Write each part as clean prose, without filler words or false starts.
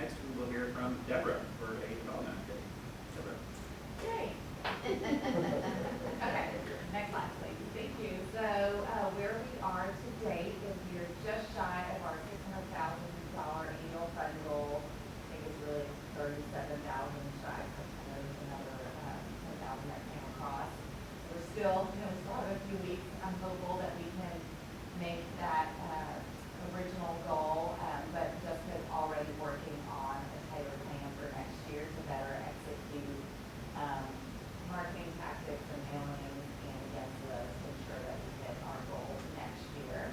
next we will hear from Deborah for a development update. Deborah. Yay. Okay, next slide, please. Thank you. So where we are to date is we're just shy of our $600,000 annual fund goal. I think it's really 37,000 shy. So I know there's another 10,000 that came across. We're still, we still have a few weeks. I'm hopeful that we can make that original goal, but Jessica's already working on a tailored plan for next year to better execute marketing tactics and mailings and against lists to ensure that we hit our goals next year.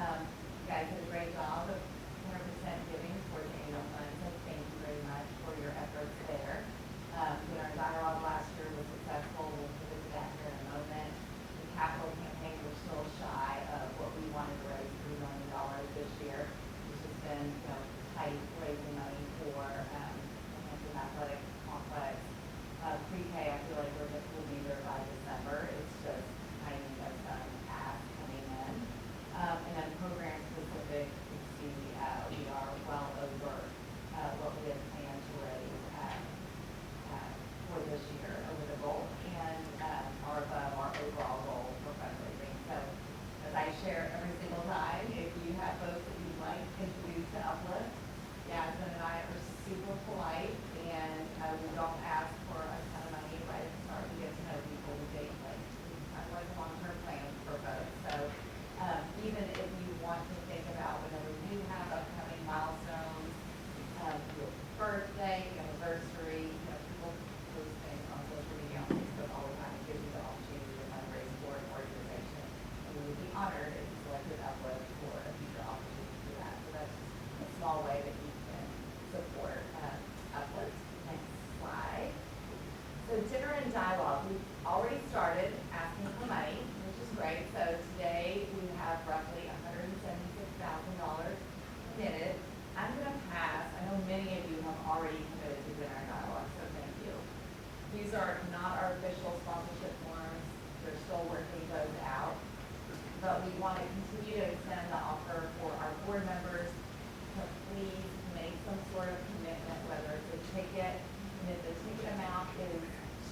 You guys did a great job of 100% giving towards the annual fund, so thank you very much for your efforts there. Our dialogue last year was successful. We'll get into that here in a moment. The capital campaign, we're still shy of what we wanted to raise $3 million this year, which has been tight raising money for the athletic complex. Pre-K, I feel like we'll be there by December. It's just timing of some asks coming in. And then program specific, you see we are well over what we had planned to raise for this year over the goal and are above our overall goal for fundraising. So as I share every single time, if you have folks that you'd like to introduce to Uplift, Yasmin and I are super polite and we don't ask for a ton of money right at the start. We get to know people. We date kind of like long-term plans for folks. So even if you want to think about whenever you have upcoming milestones, your birthday, anniversary, people post things on social media, on Facebook all the time. It gives you the opportunity to fundraise for an organization. And we would be honored if you selected Uplift for a future opportunity to do that. So that's just a small way that you can support Uplift. Next slide. So dinner and dialogue. We've already started asking for money, which is great. So today we have roughly $176,000 committed. I'm going to pass. I know many of you have already committed to dinner and dialogue, so thank you. These are not our official sponsorship forms. They're still working those out. But we want to continue to extend the offer for our board members to please make some sort of commitment, whether it's a ticket, and if the ticket amount is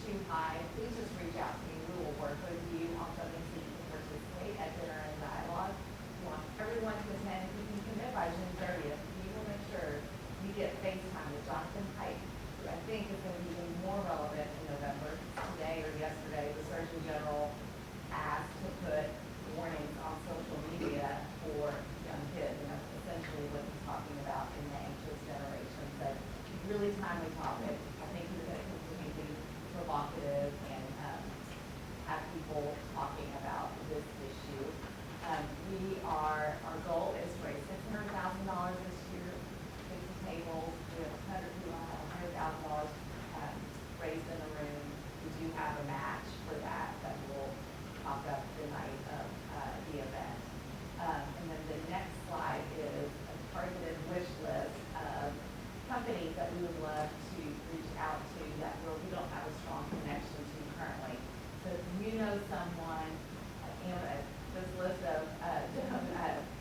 too high, please just reach out to me. We will work with you on something so you can participate at dinner and dialogue. We want everyone to attend. If you can commit by June 30th, we will make sure you get FaceTime with Jonathan Pike, who I think is going to be even more relevant in November. Today or yesterday, the Surgeon General asked to put warnings on social media for young kids, and that's essentially what he's talking about in the anxious generation. So really timely topic. I think he's going to continue to be provocative and have people talking about this issue. Our goal is to raise $600,000 this year, 50 tables. We have $100,000 raised in the room. We do have a match for that will pop up the night of the event. And then the next slide is a targeted wish list of companies that we would love to reach out to that we don't have a strong connection to currently. So if you know someone, this list of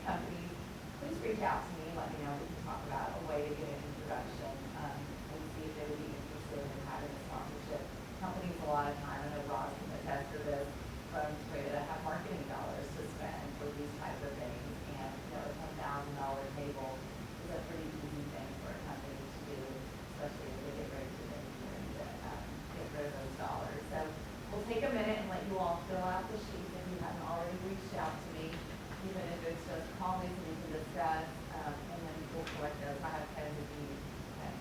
companies, please reach out to me and let me know. We can talk about a way to get an introduction and see if they would be interested in having a sponsorship. Companies a lot of time, I know Ross can attest to this, from Toyota have marketing dollars to spend for these types of things. And a $10,000 table is a pretty easy thing for a company to do, especially if they get ready to get rid of those dollars. So we'll take a minute and let you all fill out the sheets if you haven't already reached out to me, even if it's just call me so we can discuss, and then we'll collect those. I have pens if you need pen.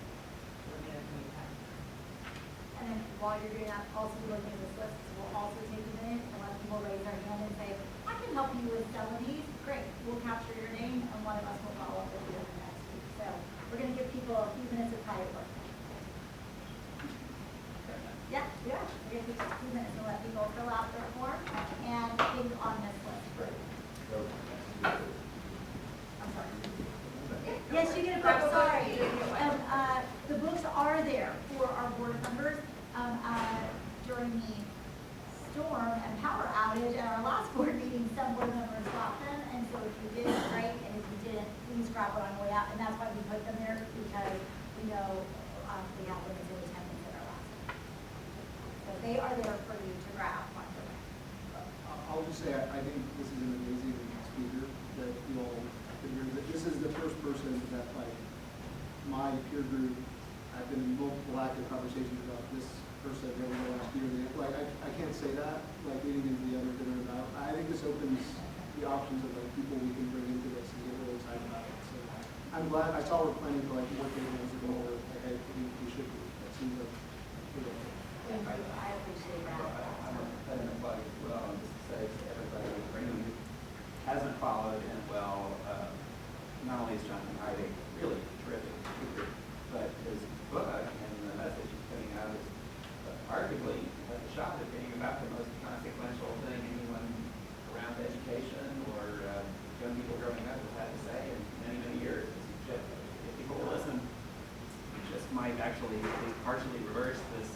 We're going to need pen. And then while you're doing that, also be looking at this list, we'll also take a minute and let people raise their hand and say, I can help you with some of these. Great, we'll capture your name and one of us will follow up with you in the next week. So we're going to give people a few minutes of private work. Yeah, we're going to take a few minutes to let people fill out their form and think on this list. I'm sorry. Yes, you get a book. Sorry. The books are there for our board members. During the storm and power outage at our last board meeting, some board members got them, and so if you did, great, and if you didn't, please grab one on the way out. And that's why we put them there, because we know, we have limited attendance at our last one. So they are there for you to grab once you're ready. I'll just say, I think this is an amazing speaker that you all could hear. This is the first person that, like, my peer group, I've been in multiple active conversations about this person over the last year. Like, I can't say that, like, leading into the other dinner about. I think this opens the options of, like, people we can bring into this and get really excited about it. So I'm glad. I saw we're planning for, like, more tables and more, like, I think we should be. That seems like, you know. Thank you, I appreciate that. I'm an employee as well, and just to say to everybody who hasn't followed and well, not only is Jonathan Heide really terrific speaker, but his book and the message he's putting out is arguably a shot at being about the most consequential thing anyone around education or young people growing up has had to say in many, many years. If people will listen, it just might actually partially reverse this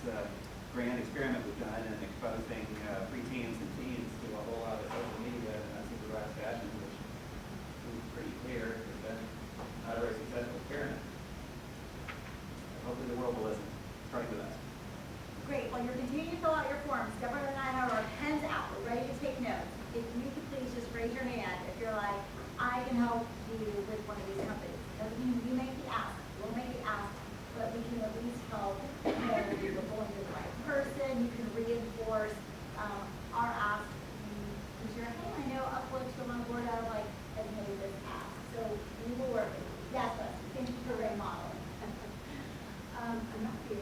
grand experiment we've done in exposing preteens and teens to a whole lot of social media and unsupervised fashion, which is pretty clear has been not a very successful experiment. Hopefully the world will listen, starting with us. Great, well, you're continuing to fill out your forms. Deborah and I have our pens out, we're ready to take notes. If you could please just raise your hand if you're like, I can help you with one of these companies. Doesn't mean you make the ask, we'll make the ask, but we can at least help you know you're going to the right person. You can reinforce our ask. Because you're, hey, I know Uplift from on board out of like, has made this ask. So we will work with you. Yes, but thank you for remodeling. I'm not here.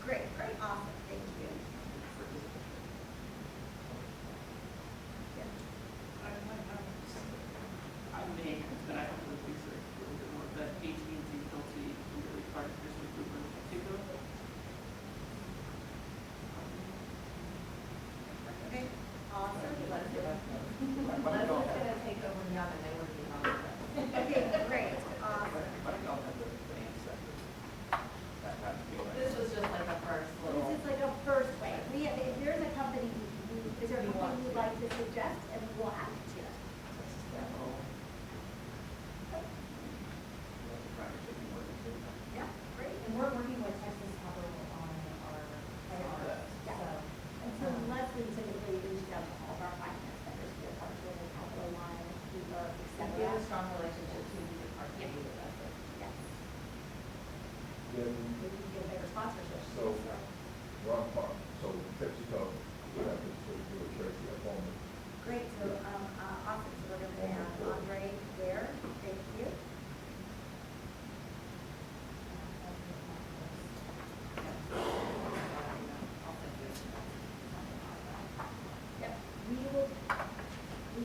Great, great, awesome, thank you. I may have, but I don't know if these are a little bit more, but AT&T, Hilti, really Park District Group in particular. Okay, awesome. Leslie's gonna take over now and they will be on the rest. Okay, great, awesome. Why don't y'all have the finance sector? That would be like. This was just like a first little. This is like a first way. If there's a company, is there a company you'd like to suggest, and we'll add it to it. Yeah, great. And we're working with Texas Capital on our priorities. Yeah. So, And so Leslie typically reaches out to all of our finance vendors, to be a part of the capital line, Uber, et And we have a cetera. strong relationship too with the park committee with us. Yes. Yeah, We can get better sponsorship. so, Rock Park, so PepsiCo, we have to do a charity appointment. Great, so, awesome, so we're gonna have Andre there, thank you. Yep, we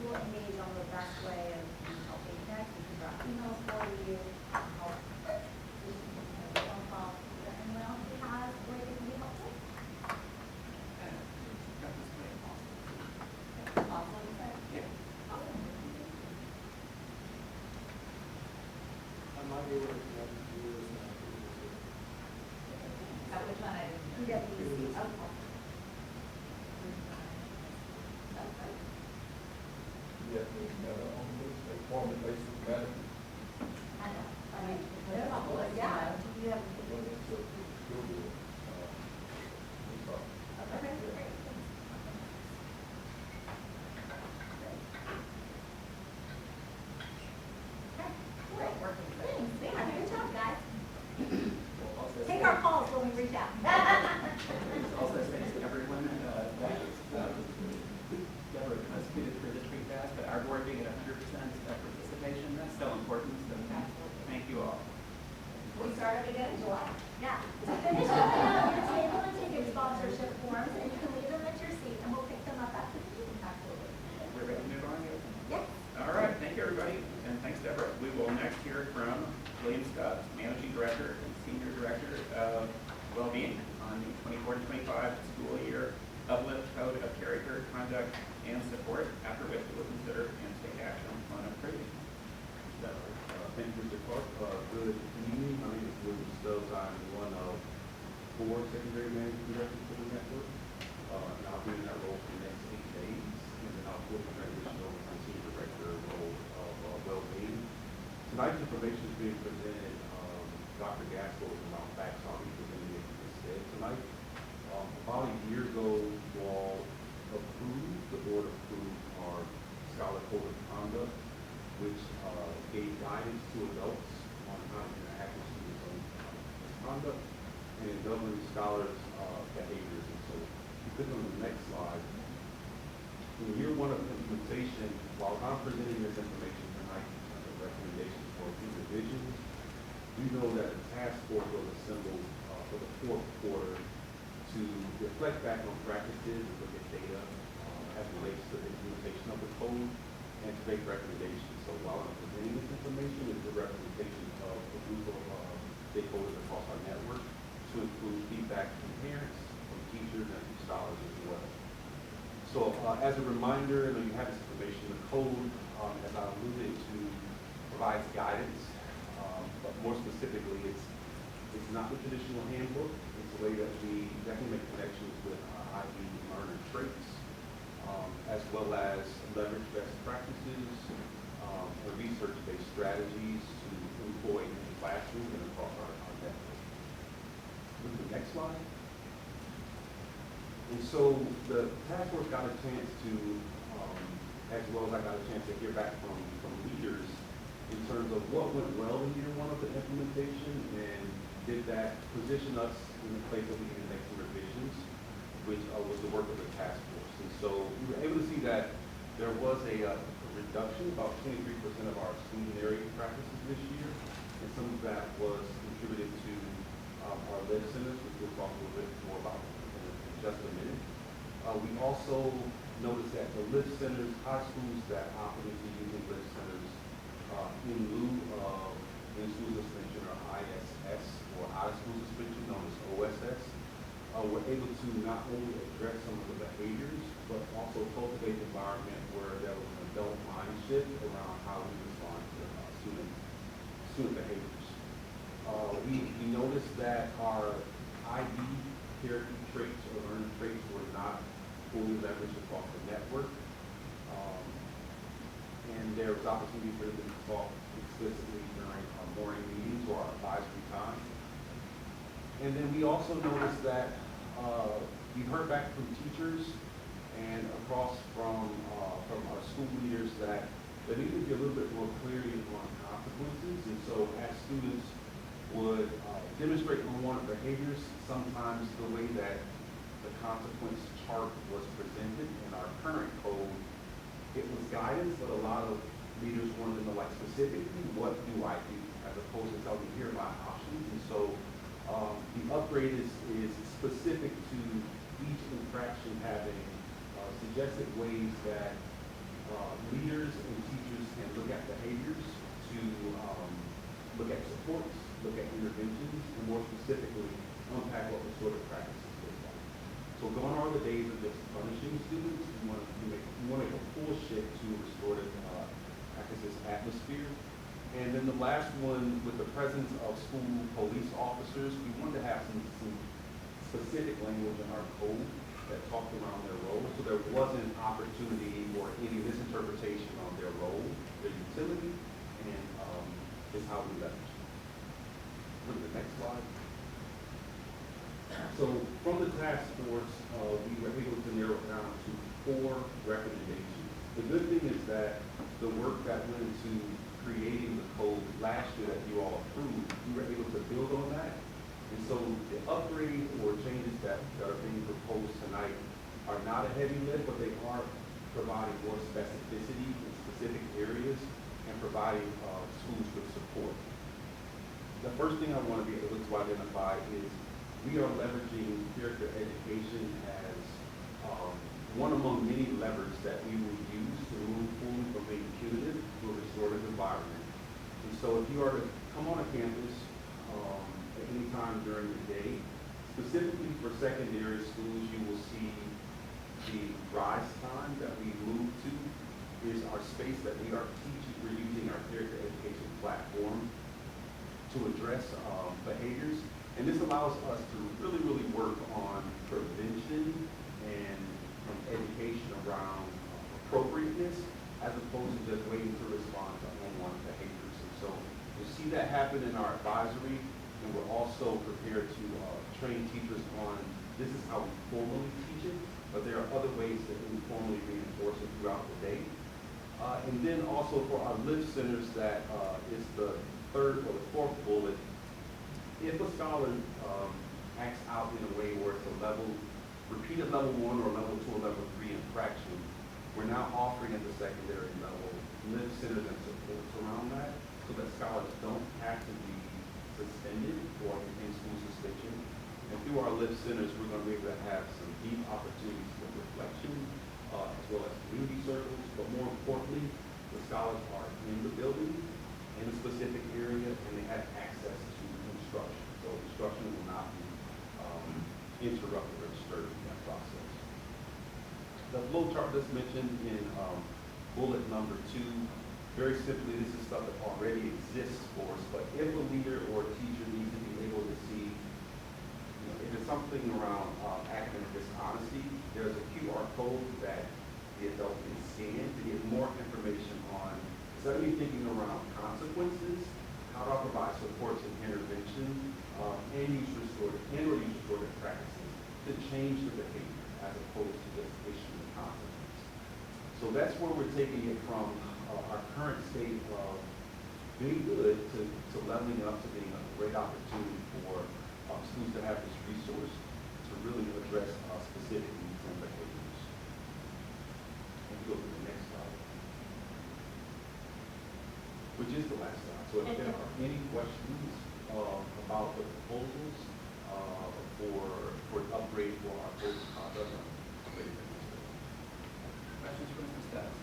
will engage on the best way of helping next, we can drop emails for you, help, phone call, is there anyone else who has a way they can be helpful? Got this way awesome. Awesome, Yeah. awesome. I might be able to connect you with At which one I didn't. PwC, okay. Yeah, appointment basis matter. I know, I mean, Yeah. yeah, you have. Well, that's a good, Okay, great. Okay, great. Working. Thanks, yeah, good job, guys. We'll also Take say- our calls when we reach out. Also thanks to everyone, Deborah contributed for this pretty fast, but our board being at 100% participation, that's so important, so thank you all. We started again in July. Yeah, to finish filling out your table and ticket sponsorship forms, and you can leave them at your seat, and we'll pick them up after the meeting. Absolutely. We're ready to move on here? Yeah. All right, thank you, everybody, and thanks, Deborah. We will next hear from William Stubbs, Managing Director and Senior Director of Wellbeing on the 24 to 25 school year Uplift Code of Character, Conduct, and Support, after which we will consider and take action on approving. Thank you, Mr. Clark. Good evening. My name is William Stubbs. I'm one of 4 secondary management directors for the network. And I'll be in that role for the next 8 days. And then I'll flip the transition over to the senior director role of well-being. Tonight's information is being presented conduct, and it governs scholars' behaviors. And so, if you click on the next slide, in year one of implementation, while I'm presenting this information tonight, recommendations for future divisions, we know that a task force was assembled for the fourth quarter to reflect back on practices and look at data as it relates to the implementation of the code and to make recommendations. So while I'm presenting this information, it's a representation of a group of stakeholders across our network to include feedback from parents, from teachers, and from scholars as well. So as a reminder, you have this information, the code, as I alluded to, provides guidance, but more specifically, it's not the traditional handbook. It's a way that we definitely make connections with IB learner traits, as well as leverage best practices and research-based strategies to employ in the classroom and across our network. Look at the next slide. And so the task force got a chance to, as well as I got a chance to hear back from leaders in terms of what went well in year one of the implementation, and did that position us in the place that we needed to make some revisions, which was the work of the task force. And so we were able to see that there was a reduction, about 23% of our student area practices this year, and some of that was contributed to our live centers, which we'll talk a little bit more about in just a minute. We also noticed that the live centers, high schools that opted into using live centers in lieu of in-school suspension or ISS, or out-of-school suspension known as OSS, were able to not only address some of the behaviors, but also cultivate an environment where there was an adult mind shift around how we respond to student behaviors. We noticed that our IB character traits or learning traits were not fully leveraged across the network. And there was opportunity for them to talk explicitly during our morning meetings or our advisory time. And then we also noticed that we heard back from teachers and across from our school leaders that there needed to be a little bit more clarity on consequences. And so as students would demonstrate unwanted behaviors, sometimes the way that the consequence chart was presented in our current code, it was guidance, but a lot of leaders wanted to know, like, specifically, what do I do, as opposed to telling me, here are my options. And so the upgrade is specific to each infraction having suggested ways that leaders and teachers can look at behaviors, to look at supports, look at interventions, and more specifically, unpack what the sort of practices look like. So gone are the days of just punishing students. We want to make a full shift to a restorative practices atmosphere. And then the last one, with the presence of school police officers, we wanted to have some specific language in our code that talked around their role, so there wasn't opportunity for any misinterpretation on their role, their utility, and is how we leverage. Look at the next slide. So from the task force, we were able to narrow it down to 4 recommendations. The good thing is that the work that went into creating the code last year that you all approved, we were able to build on that. And so the upgrade or changes that are being proposed tonight are not a heavy lift, but they are providing more specificity in specific areas and providing schools with support. The first thing I want to be able to identify is we are leveraging character education as one among many levers that we will use to move fully from being punitive to a restorative environment. And so if you are to come on a campus at any time during the day, specifically for secondary schools, you will see the rise time that we move to is our space that we are teaching. We're using our character education platform to address behaviors. And this allows us to really, really work on prevention and education around appropriateness, as opposed to just waiting to respond to unwanted behaviors. And so you see that happen in our advisory, and we're also prepared to train teachers on this is how we formally teach it, but there are other ways that we formally reinforce it throughout the day. And then also for our live centers, that is the 3rd or the 4th bullet. if a scholar acts out in a way where it's a repeated level 1 or level 2 or level 3 infraction, we're now offering at the secondary level live centers and supports around that, so that scholars don't have to be suspended or in school suspension. And through our live centers, we're going to be able to have some deep opportunities for reflection, as well as community circles, but more importantly, the scholars are in the building, in a specific area, and they have access to instruction. So instruction will not be interrupted or disturbed in that process. The flow chart that's mentioned in bullet number 2, very simply, this is stuff that already exists for us, but if a leader or a teacher needs to be able to see, if it's something around academic dishonesty, there's a QR code that the adult can scan to get more information on, instead of me thinking around consequences, how do I provide supports and intervention, and use restorative practices to change the behavior as opposed to just issuing the consequence. So that's where we're taking it from our current state of being good to leveling up to being a great opportunity for schools to have this resource to really address specific needs and behaviors. And go to the next slide, which is the last slide. So if there are any questions about the proposals for upgrade for our codes of conduct, Questions for Mr. Stubbs?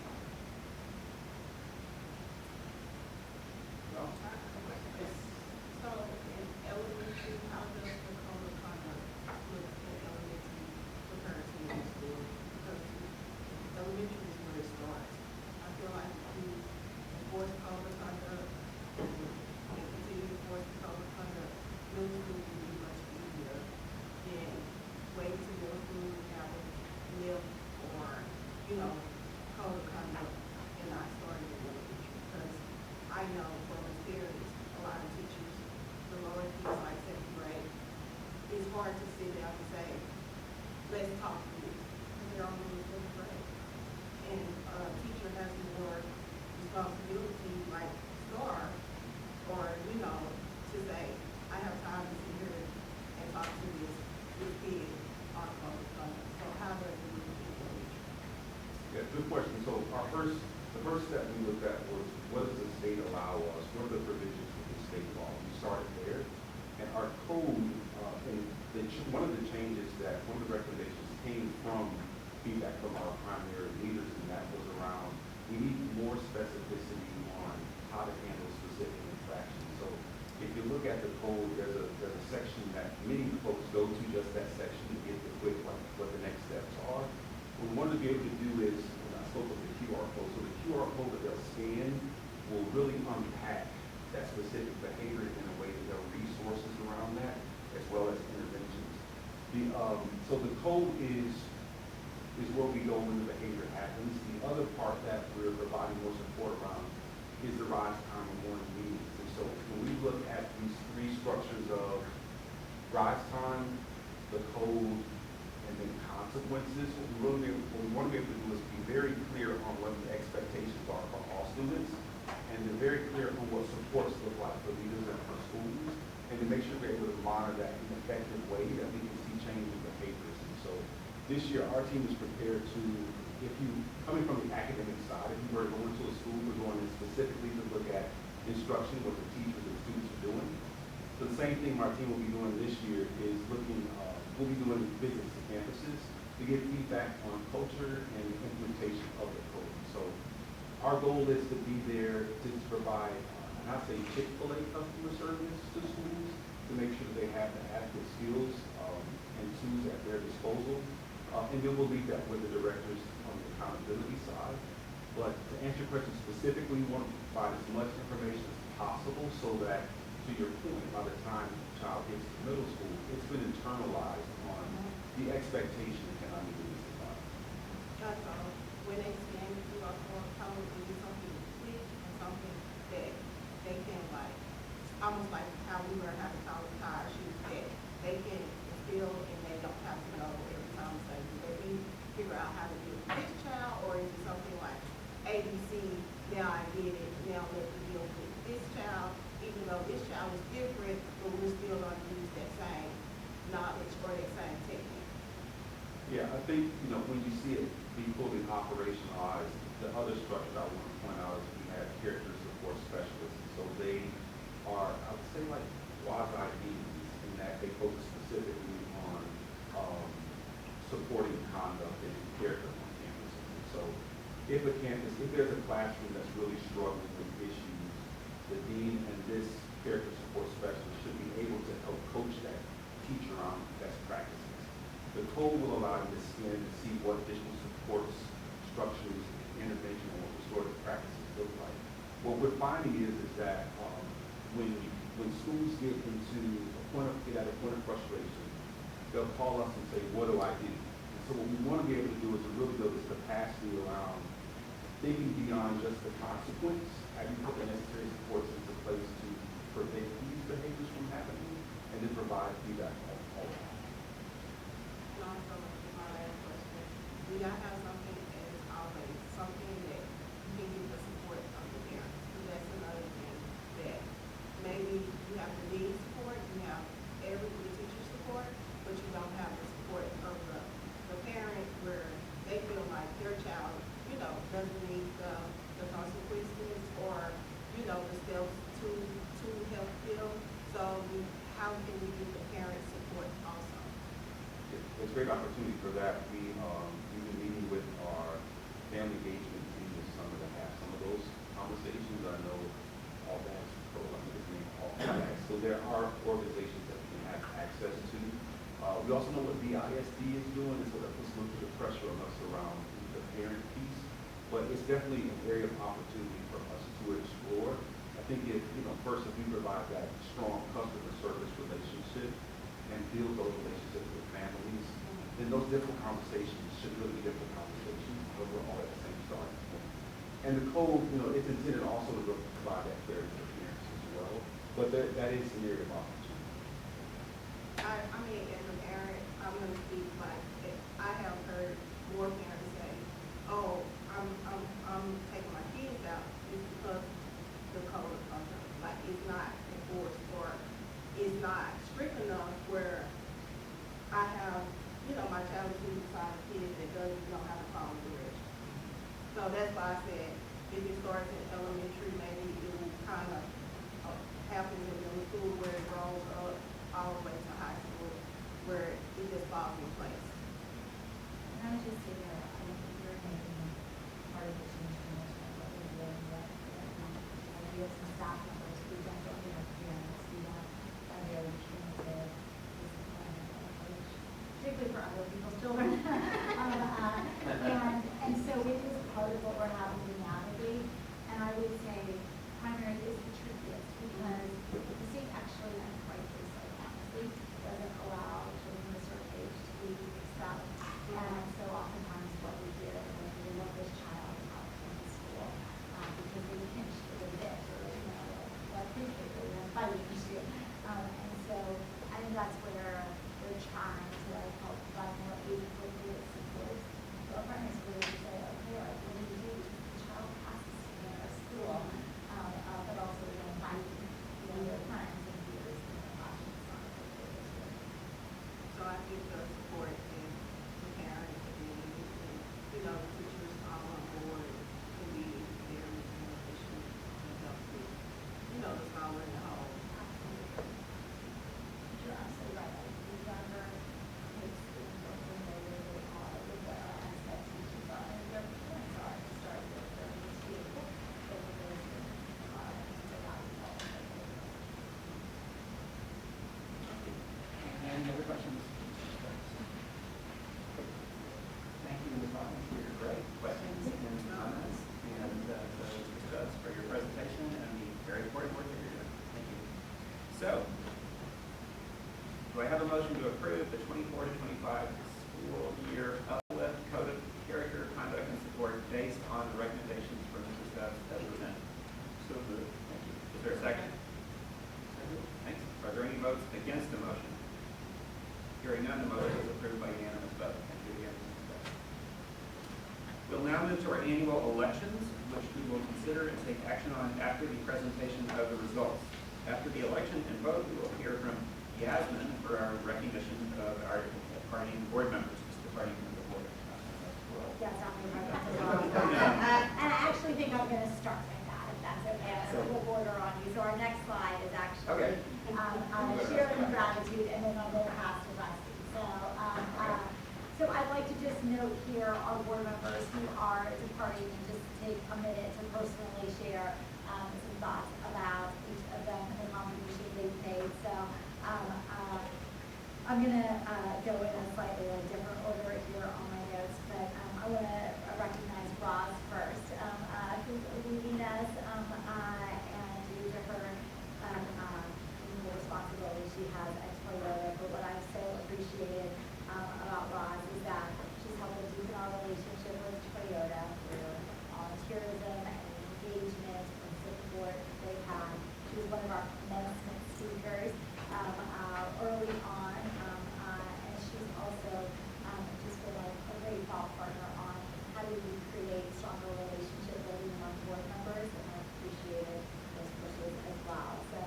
No? So in elementary, how does the code of conduct look in elementary for parents in middle school? Because elementary is where it starts. I feel like if you enforce code of conduct and continue to enforce the code of conduct, middle school will be much easier than waiting to middle school and have a live or, code of conduct and not starting in elementary. Because I know from experience, a lot of teachers, the lower kids like second grade, it's hard to sit down and say, let's talk to you, because they're only in fifth grade. And a teacher has more responsibility, like STAR, or, to say, I have time to sit here and talk to this kid on code of conduct. So how does it look in elementary? Yeah, good question. So the first step we looked at was, what does the state allow us? What are the provisions of the state law? We started there, and our code, one of the changes one of the recommendations came from feedback from our primary leaders, and that was around, we need more specificity on how to handle specific infractions. So if you look at the code, there's a section that many folks go to, just that section, to get the quick, what the next steps are. What we wanted to be able to do is, I spoke of the QR code, so the QR code that they'll scan will really unpack that specific behavior in a way that there are resources around that, as well as interventions. So the code is where we go when the behavior happens. The other part that we're providing more support around is the rise time and morning meetings. And so when we look at these three structures of rise time, the code, and then consequences, what we want to be able to do is be very clear on what the expectations are for all students, and be very clear on what supports look like for leaders and for schools, and to make sure we're able to monitor that in an effective way that we can see change in behaviors. And so this year, our team is prepared to, coming from the academic side, if you were going to a school, we're going in specifically to look at instruction, what the teachers and students are doing. So the same thing our team will be doing this year is we'll be doing visits to campuses to get feedback on culture and implementation of the code. So our goal is to be there to provide, and I say Chick-fil-A customer service to schools, to make sure they have the adequate skills and tools at their disposal. And then we'll leave that with the directors on the accountability side. But to answer your question specifically, we want to provide as much information as possible so that, to your point, by the time the child gets to middle school, it's been internalized on the expectation can I do this environment. That's all. When they scan through our form, probably do something quick and something that they can almost like how we learn how to count tire shoes, that they can feel and they don't have to know every time they do. They figure out how to do it with this child, or is it something like ABC, now I get it, now let me deal with this child, even though this child is different, but we're still going to Yeah, I think, you know, when you see it be fully operationalized, the other structure I want to point out is we have character support specialists. So they are, I would say, like quasi-deans in that they focus specifically on supporting conduct and character on campuses. And so if there's a classroom that's really struggling with issues, the dean and this character support specialist should be able to help coach that teacher on best practices. The code will allow you to scan and see what additional supports, structures, intervention, and what restorative practices look like. What we're finding is that when schools get at a point of frustration, they'll call us and say, what do I do? And so what we want to be able to do is to really build this capacity around thinking beyond just the consequence. How do you put the necessary supports into place to prevent these behaviors from happening, and then provide feedback all the time. And also, my last question, do y'all have something as always, something that you can get the support of the parents? Because that's another thing that maybe you have the need support, you have the teacher support, but you don't have the support of the parent where they feel like their child, you know, doesn't need the consequences or, you know, the steps to help them. So how can we get the parent support also? It's a great opportunity for that. We've been meeting with our family engagement team this summer to have some of those conversations. I know all that's so there are organizations that we can have access to. We also know what VISD is doing, and so that puts a little bit of pressure on us around the parent piece. But it's definitely an area of opportunity for us to explore. I think first if we provide that strong customer service relationship and build those relationships with families, then those difficult conversations should really be difficult conversations, but we're all at the same starting point. And the code, it's intended also to provide that clarity for parents as well. But that is an area of opportunity. I mean, as a parent, I'm going to speak like, I have heard more parents say, oh, I'm taking my kids out just because the code of conduct, like it's not enforced or it's not strict enough where I have, my child is beside a kid that doesn't know how to follow directions. So that's why I said, if it starts in elementary, maybe it will kind of happen in middle school where it grows up all the way to high school, where it just falls in place. And I would just say that I don't think you're making part of the change management, what we're doing, but we have some staff members who don't get the experience, we have a very punitive discipline approach, particularly for other people's children. And so it is part of what we're having to navigate. And I would say primary is the trickiest because the state actually, and rightfully so, honestly, doesn't allow children of a certain age to be expelled. And so oftentimes what we do is we let this child out from the school because they pinched or they bit or, like they fighting issue. And so I think that's where we're trying to help provide more age-appropriate support. So our parents really say, okay, like, what do you do? The child has to stay at school, but also invite their friends and peers in the classroom. So I think the support and the parents and the teachers all on board can be very beneficial and help with, the smaller and the whole. You're absolutely right. The younger kids who are familiar with the expectations are, and their parents are to start with their too. But it is valuable. Any other questions? Thank you, Ms. Martin, for your great questions and comments, and Mr. Dutz for your presentation and the very important work that you're doing. Thank you. So, do I have a motion to approve the 24 to 25 school year Uplift Code of Character, Conduct, and Support based on the recommendations from Mr. Dutz as presented? So moved. Thank you. Is there a second? Thanks. Are there any votes against the motion? Hearing none, the motion is approved by unanimous vote. Thank you again, Mr. Dutz. We'll now move to our annual elections, which we will consider and take action on after the presentation of the results. After the election and vote, we will hear from Yasmin for our recognition of our departing board members. Mr. Departing start with that, if that's okay. We'll order on you. So our next slide is Okay. actually sharing gratitude, and then I'll go past to Rusty. So I'd like to just note here our board members who are departing and just take a minute to personally share some thoughts about each of them and the contribution they've made. So I'm going to go in a slightly different order here on my notes, but I want to recognize Roz first, who's leading us, and due to her the responsibility she has at Toyota. But what I've so appreciated about Roz is that she's helped us deepen our relationship with Toyota through volunteerism and engagement and support they've had. She was one of our commencement speakers early on, and she's also just been a great thought partner on how do we create stronger relationship building among board members, and I appreciated those pushes as well. So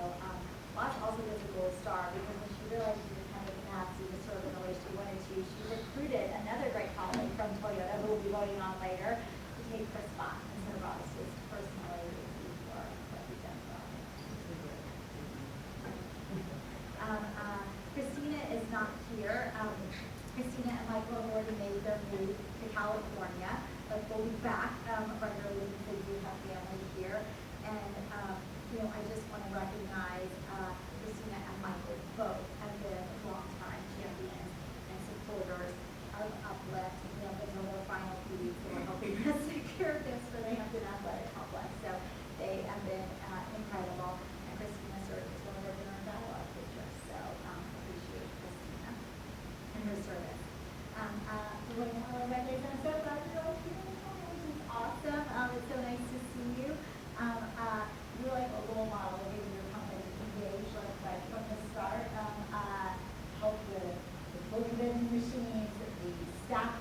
Roz also gets a gold star because when she realized she didn't have the capacity to serve in the way she wanted to, she recruited another great colleague from Toyota, who we'll be voting on later, to take her spot. And so Roz just personally thank you for what you've done for us. Christina is not here. Christina and Michael have already made their move to California, but they'll be back regularly because they do have family here. And I just want to recognize Christina and Michael both have been longtime champions and supporters of Uplift. Until their final few weeks, they were helping us secure this for the Hampton Athletic Complex. So they have been incredible. And Christina served as one of our dinner dialogue teachers. So appreciate Christina and her service. One of my days, I'm so glad you're all here, which is awesome. It's so nice to see you. You're like a role model of getting your company engaged, like from the start. Help with the boogie vending machines, the staff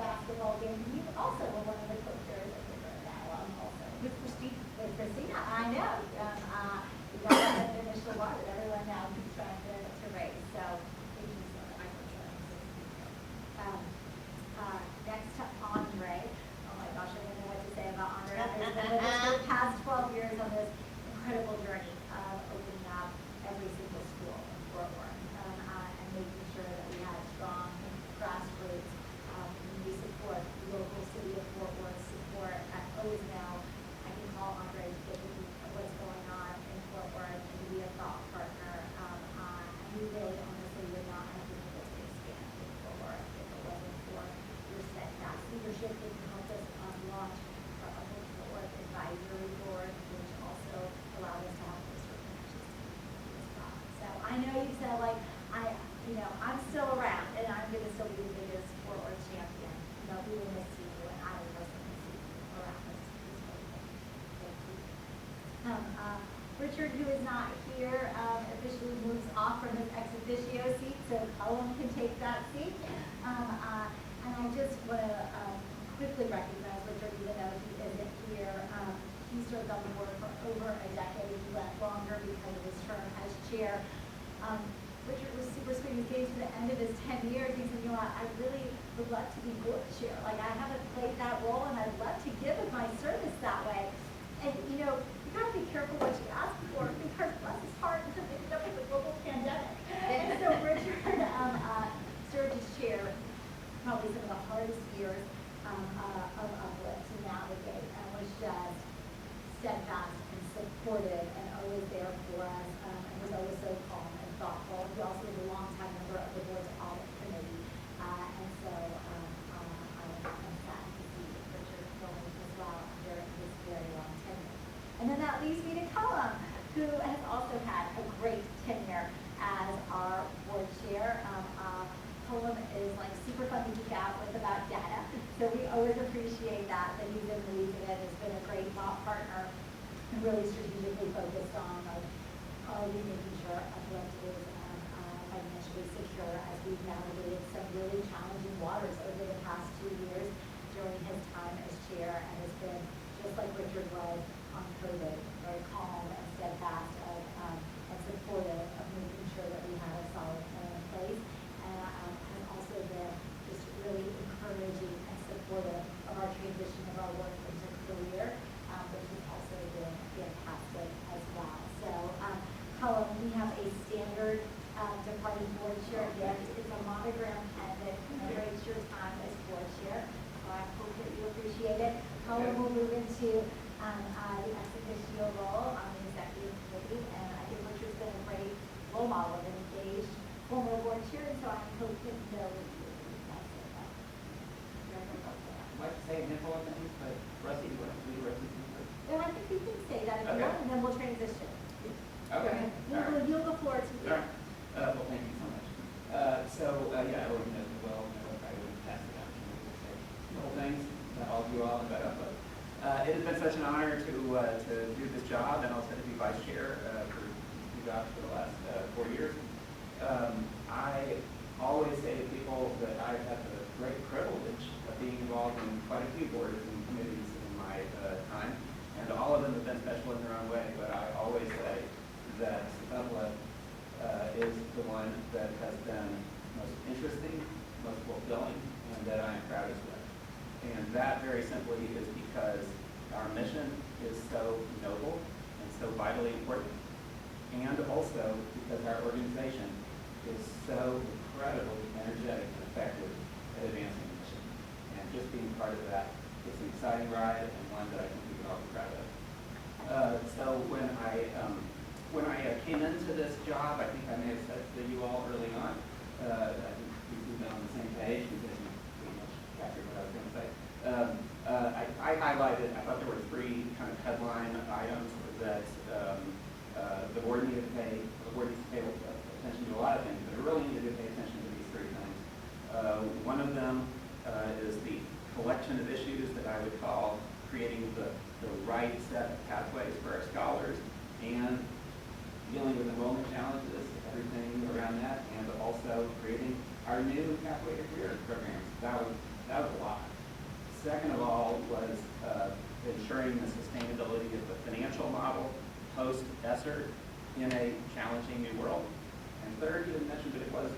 basketball game. You also were one of the co-chairs of the now, also with Christina. With Christina, I know. You got that initial bar that everyone now keeps trying to raise. So thank you so much for joining us. Next to Andre. Oh my gosh, I don't know what to say about Andre. He's been with us for the past 12 years on this incredible journey of opening up every single school in Fort Worth and making sure that we had strong grassroots community support, local city of Fort Worth support. I always know I can call Andre to get what's going on in Fort Worth and to be a thought partner. And we really honestly would not have been able to expand in Fort Worth if it wasn't for your steadfast leadership that helped us launch our Uplift Fort Worth Advisory Board, which also allowed us to have those sort of connections to as well. So I know you said I'm still around and I'm going to still be the biggest Fort Worth champion. We will miss you and I will personally miss you around this whole thing. Richard, who is not here, officially moves off from his ex officio seat, so Ellen can take that seat. And I just want to quickly recognize Richard, even though he isn't here. He served on the board for over a decade. He went longer because of his term as chair. Richard was super sweet. He came to the end of his 10 years. He said, I really would love to be board chair. I haven't played that role, and I'd love to give of my service that way. And, you got to be careful what you ask for, because bless his heart, because we ended up with a global pandemic. And so Richard served as chair probably some of the hardest years of Uplift to navigate, and was just steadfast and supportive and always there for us, and was always so calm and thoughtful. He also was a longtime member of the board's audit committee, and so I'm sad to see Richard going as well during his very long tenure. And then that leaves me to Cullum, who has also had a great tenure as our board chair. Cullum is super fun to geek out with about data, so we always appreciate that he's in the lead in it. Has been a great thought partner and really strategically focused on always making sure Uplift is financially secure as we've navigated some really challenging waters over the past 2 years during his time as chair, and has been, just like Richard was on COVID, very calm and steadfast and supportive of making sure that we had a solid plan in place, and has also been just really encouraging and supportive of our transition of our work into career, which is autogram pen that commemorates your time as board chair. So I hope that you appreciate it. Colin will move into the ex officio role on the executive committee, and I think Richard's been a great role model of an engaged former board chair, and so I hope that Bill will be able to pass it up. I'd like to say a handful of things, but Rusty, you want to lead Rusty? Well, I think you can say that if you Okay. want, and then we'll transition. Okay. All right. You'll go forward to All right. Well, thank you so much. Yeah, everyone knows me well. I would pass it down to you to say a couple things to all of you all about Uplift. It has been such an honor to do this job and also to be vice chair for two jobs for the last 4 years. I always say to people that I've had the great privilege of being involved in quite a few boards and committees in my time, and all of them have been special in their own way, but I always say that Uplift is the one that has been most interesting, most fulfilling, and that I am proudest with. And that very simply is because our mission is so noble and so vitally important, and also because our organization is so incredibly energetic and effective at advancing the mission. And just being part of that is an exciting ride and one that I think we can all be proud of. So when I came into this job, I think I may have said to you all early on, I think we've been on the same page because you pretty much captured what I was going to say. I highlighted, I thought there were 3 kind of headline items that the board needed to pay, the board needs to pay attention to a lot of things, but it really needed to pay attention to these 3 things. One of them is the collection of issues that I would call creating the right set of pathways for our scholars and dealing with enrollment challenges, everything around that, and also creating our new pathway to career programs. That was a lot. Second of all was ensuring the sustainability of the financial model post-ESSER in a challenging new world. And third, you didn't mention, but it was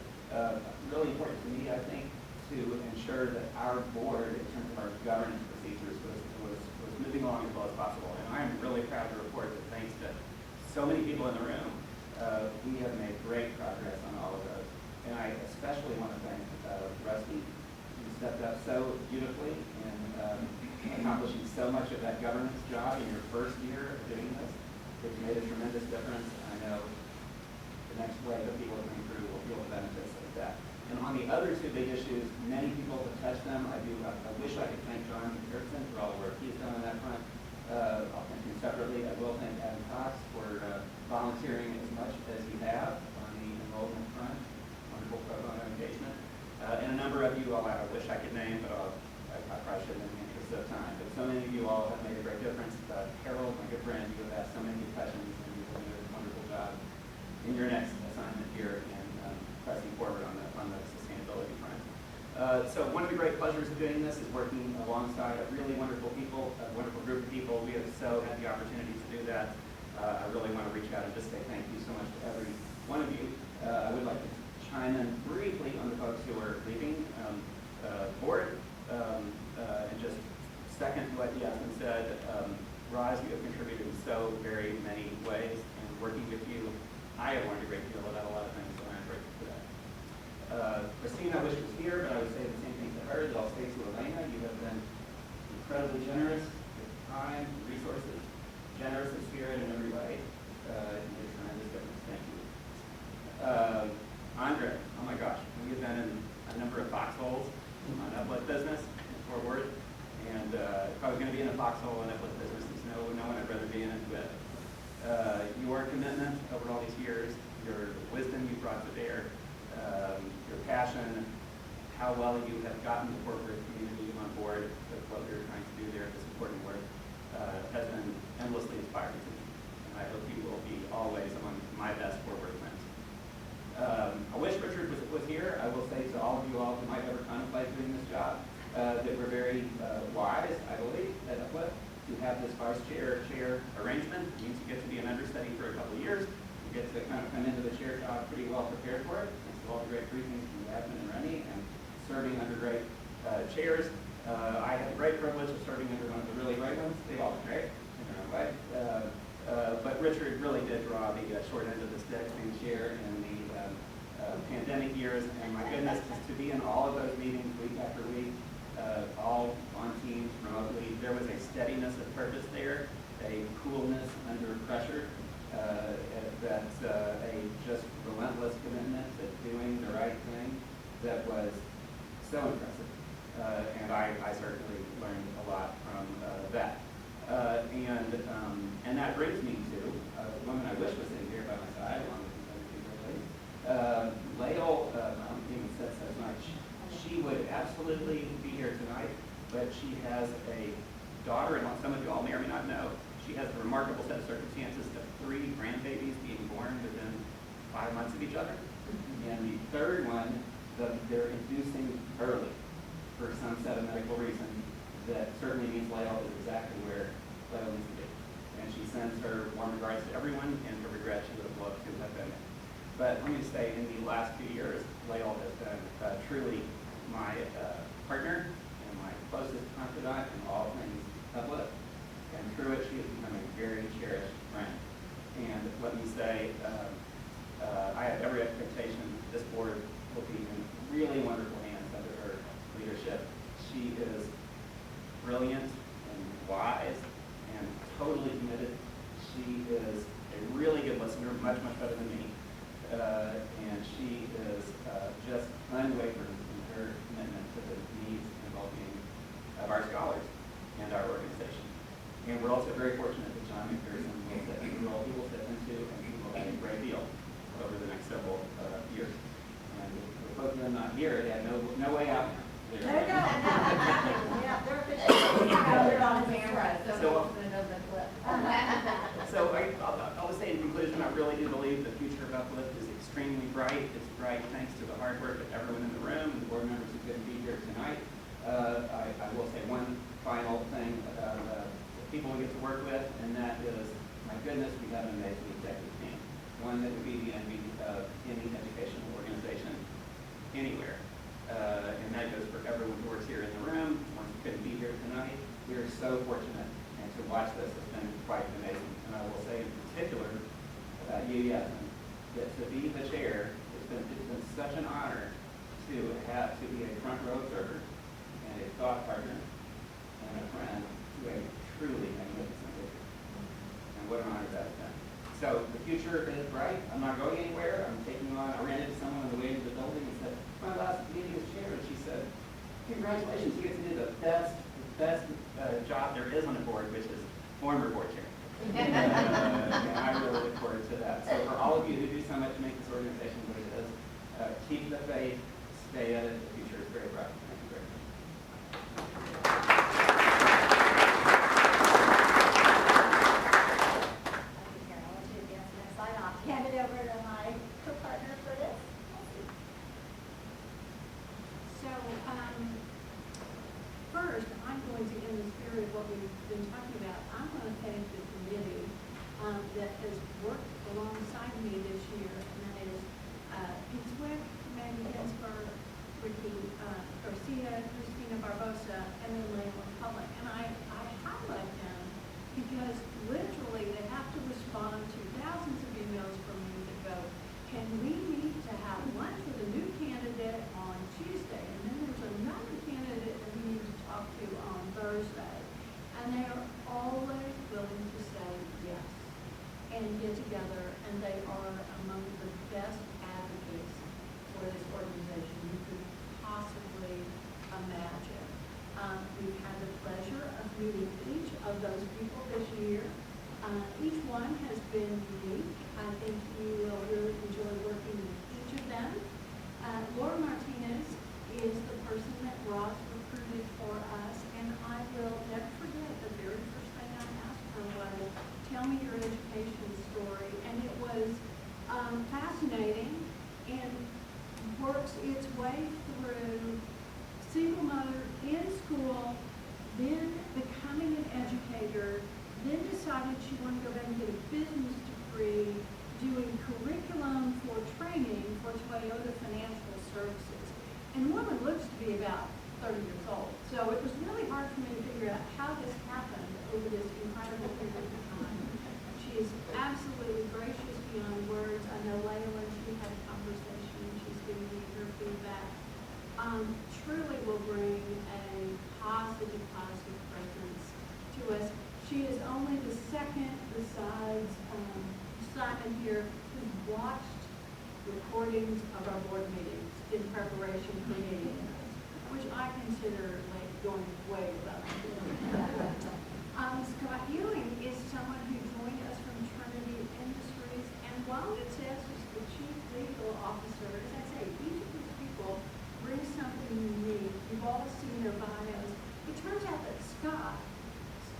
really important to me, I think, to ensure that our board, in terms of our governance procedures, was moving along as well as possible. And I'm really proud to report that thanks to so many people in the room, we have made great progress on all of those. And I especially want to thank Rusty, who stepped up so beautifully in accomplishing so much of that governance job in your first year of doing this. It's made a tremendous difference. I know the next wave of people coming through will feel the benefits of that. And on the other 2 big issues, many people have touched them. I wish I could thank John Pearson for all the work he's done on that front. I'll thank him separately. I will thank Adam Cox for volunteering as much as he has on the enrollment front. Wonderful pro bono engagement. And a number of you all I wish I could name, but I probably shouldn't in the interest of time. But so many of you all have made a great difference. Harold, my good friend, you have asked so many good questions, and you're doing a wonderful job in your next assignment here in pressing forward on the sustainability front. So one of the great pleasures of doing this is working alongside a really wonderful people, a wonderful group of people. We have so had the opportunity to do that. I really want to reach out and just say thank you so much to every one of you. I would like to chime in briefly on the folks who are leaving board and just second what Yasmin said. Roz, you have contributed in so very many ways, and working with you, I have learned a great deal about a lot of things, so I'm grateful for that. Christine, I wish was here, but I would say the same thing to her. I'll say to Elena, you have been incredibly generous with time, resources, generous in spirit in every way. You made a tremendous difference. Thank you. Andre, oh my gosh, we have been in a number of foxholes on Uplift business in Fort Worth, and if I was going to be in a foxhole in Uplift business, there's no one I'd rather be in it with. Your commitment over all these years, your wisdom you brought to bear, your passion, how well you have gotten the corporate community on board with what we were trying to do there at this important work, has been endlessly inspiring to me. And I hope you will be always among my best corporate friends. I wish Richard was here. I will say to all of you all who might ever contemplate doing this job, that we're very wise, I believe, at Uplift to have this vice chair arrangement. It means you get to be an understudy for a couple of years. You get to kind of come into the chair job pretty well prepared for it. Thanks to all the great briefings from Yasmin and Rennie and serving under great chairs. I had the great privilege of serving under one of the really great ones. They've all been great in their own way. But Richard really did draw the short end of the stick being chair in the pandemic many years, and my goodness, just to be in all of those meetings week after week, all on teams remotely, there was a steadiness of purpose there, a coolness under pressure, a just relentless commitment to doing the right thing that was so impressive. And I certainly learned a lot from that. And that brings me to a woman I wish was sitting here by my side, along with these other people, ladies. Lael, I don't even said so much. She would absolutely be here tonight, but she has a daughter-in-law. Some of you all may or may not know. She has the remarkable set of circumstances of 3 grandbabies being born within 5 months of each other. And the third one, they're inducing early for some set of medical reasons that certainly means Lael is exactly where Lael needs to be. And she sends her warm regards to everyone and her regret she would have loved to have been there. But let me just say, in the last few years, Lael has been truly my partner and my closest confidant in all things Uplift. And through it, she has become a very cherished friend. And let me say, I have every expectation this board will be in really wonderful hands under her leadership. She is brilliant and wise and totally committed. She is a really good listener, much, much better than me. And she is just unwavering in her commitment to the needs and well-being of our scholars and our organization. And we're also very fortunate that John McPherson will step into the role he will step into, and he will add a great deal over the next several years. And with both of them not here, they have no way out now. There you go. Yeah, they're officially. They're on camera, so So- we'll put it over the clip. So I'll just say in conclusion, I really do believe the future of Uplift is extremely bright. It's bright thanks to the hard work of everyone in the room and the board members who couldn't be here tonight. I will say one final thing about the people we get to work with, and that is, my goodness, we have an amazing executive team. One that would be the envy of any educational organization anywhere. And that goes for everyone who works here in the room, ones who couldn't be here tonight. We are so fortunate, and to watch this has been quite amazing. And I will say in particular about you, Yasmin, that to be the chair, it's been such an honor to be a front row observer and a thought partner and a friend to a truly magnificent leader. And what an honor that has been. So the future is bright. I'm not going anywhere. I ran into someone on the way into the building and said, my last meeting as chair, and she said, congratulations, you get to do the best job there is on the board, which is former board chair. And I really look forward to that. So for all of you who do so much to make this organization what it is, keep the faith, stay at it. The future is very bright. Thank you very much. Karen, I want you to advance the next slide. I'll hand it over to my co-partner for this. So, first, I'm going to, in the spirit of what we've been talking about, I'm going to thank the committee that has worked alongside me this year, and that is Pete Zwick, Maggie Ginsberg, Ricky Garcia, Christina Barbosa, and then Lael Cullen. And I highlight them because literally they have to respond to thousands of emails from you that go, can we need to have one for the new candidate on Tuesday? And then there's another candidate that we need to talk to on Thursday. And they are always willing to say yes and get together, and they are among the best advocates for this organization you could possibly imagine. We've had the pleasure of meeting each of those people this year. Each one has been unique. I think you will really enjoy working with each of them. Laura Martinez is the person that Ross recruited for us, and I will never forget the very first thing I asked her was, tell me your education story. And it was fascinating and works its way through single mother in school, then becoming an educator, then decided she wanted to go back and get a business degree, doing curriculum for training for Toyota Financial Services. And the woman looks to be about 30 years old. So it was really hard for me to figure out how this happened over this incredible period of time. She is absolutely gracious beyond words. I know Lael and she had a conversation, and she's giving me She is only the second besides Simon here who's watched recordings of our board meetings in preparation for meetings, which I consider like going way above. Scott Ewing is someone who joined us from Trinity Industries, and while it says he's the chief legal officer, as I say, each of these people brings something unique. You've all seen their bios. It turns out that Scott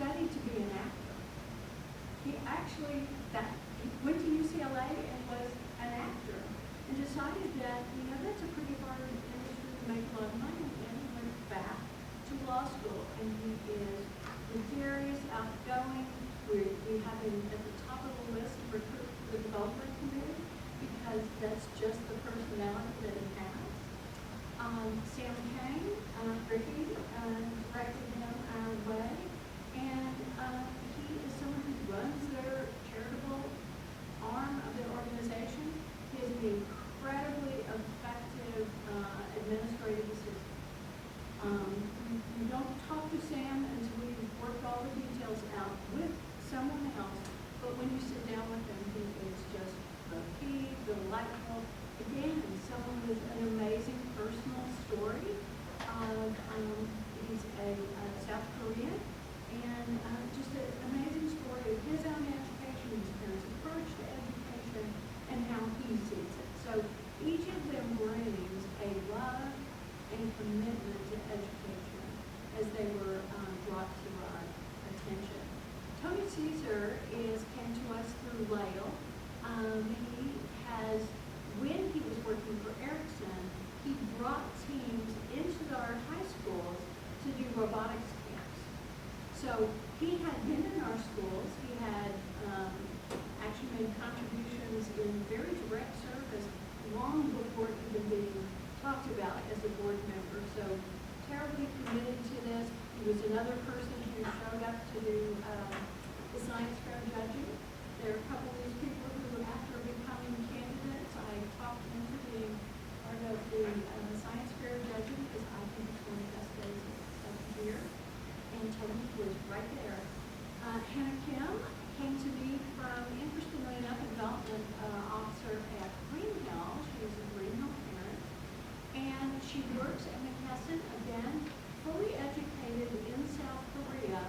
studied to be an actor. He actually he went to UCLA and was an actor, and decided that, that's a pretty hard industry to make a lot of money, and he went back to law school, and he is gregarious, outgoing. We have him at the top of the list for the development committee because that's just the personality that he has. Sam Kane, Ricky, directed him our way, and he is someone who runs their charitable arm of their organization. He is an incredibly effective administrative assistant. You don't talk to Sam until we've worked all the details out with someone else, but when you sit down with him, he is just delightful. Again, someone with an amazing personal story. He's a South Korean, and just an amazing story of his own education, his parents' approach to education, and how he sees it. So each of them brings a love and commitment to education as they were brought to our attention. Tony Caesar came to us through Lael. He has, when he was working for Erickson, he brought teams into our high schools to do robotics camps. So he had been in our schools. He had actually made contributions in very direct service long before even being talked about as a board member. So terribly committed to this. He was another person who showed up to do the science fair judging. There are a couple of these people who, after becoming candidates, I talked into being part of the science fair judging because I think it's one of the best days of the year. And Tony was right there. Hannah Kim came to me from, interestingly enough, a development officer at Green Hill. She was a Green Hill parent. And she works at McKesson, again, fully educated in South Korea,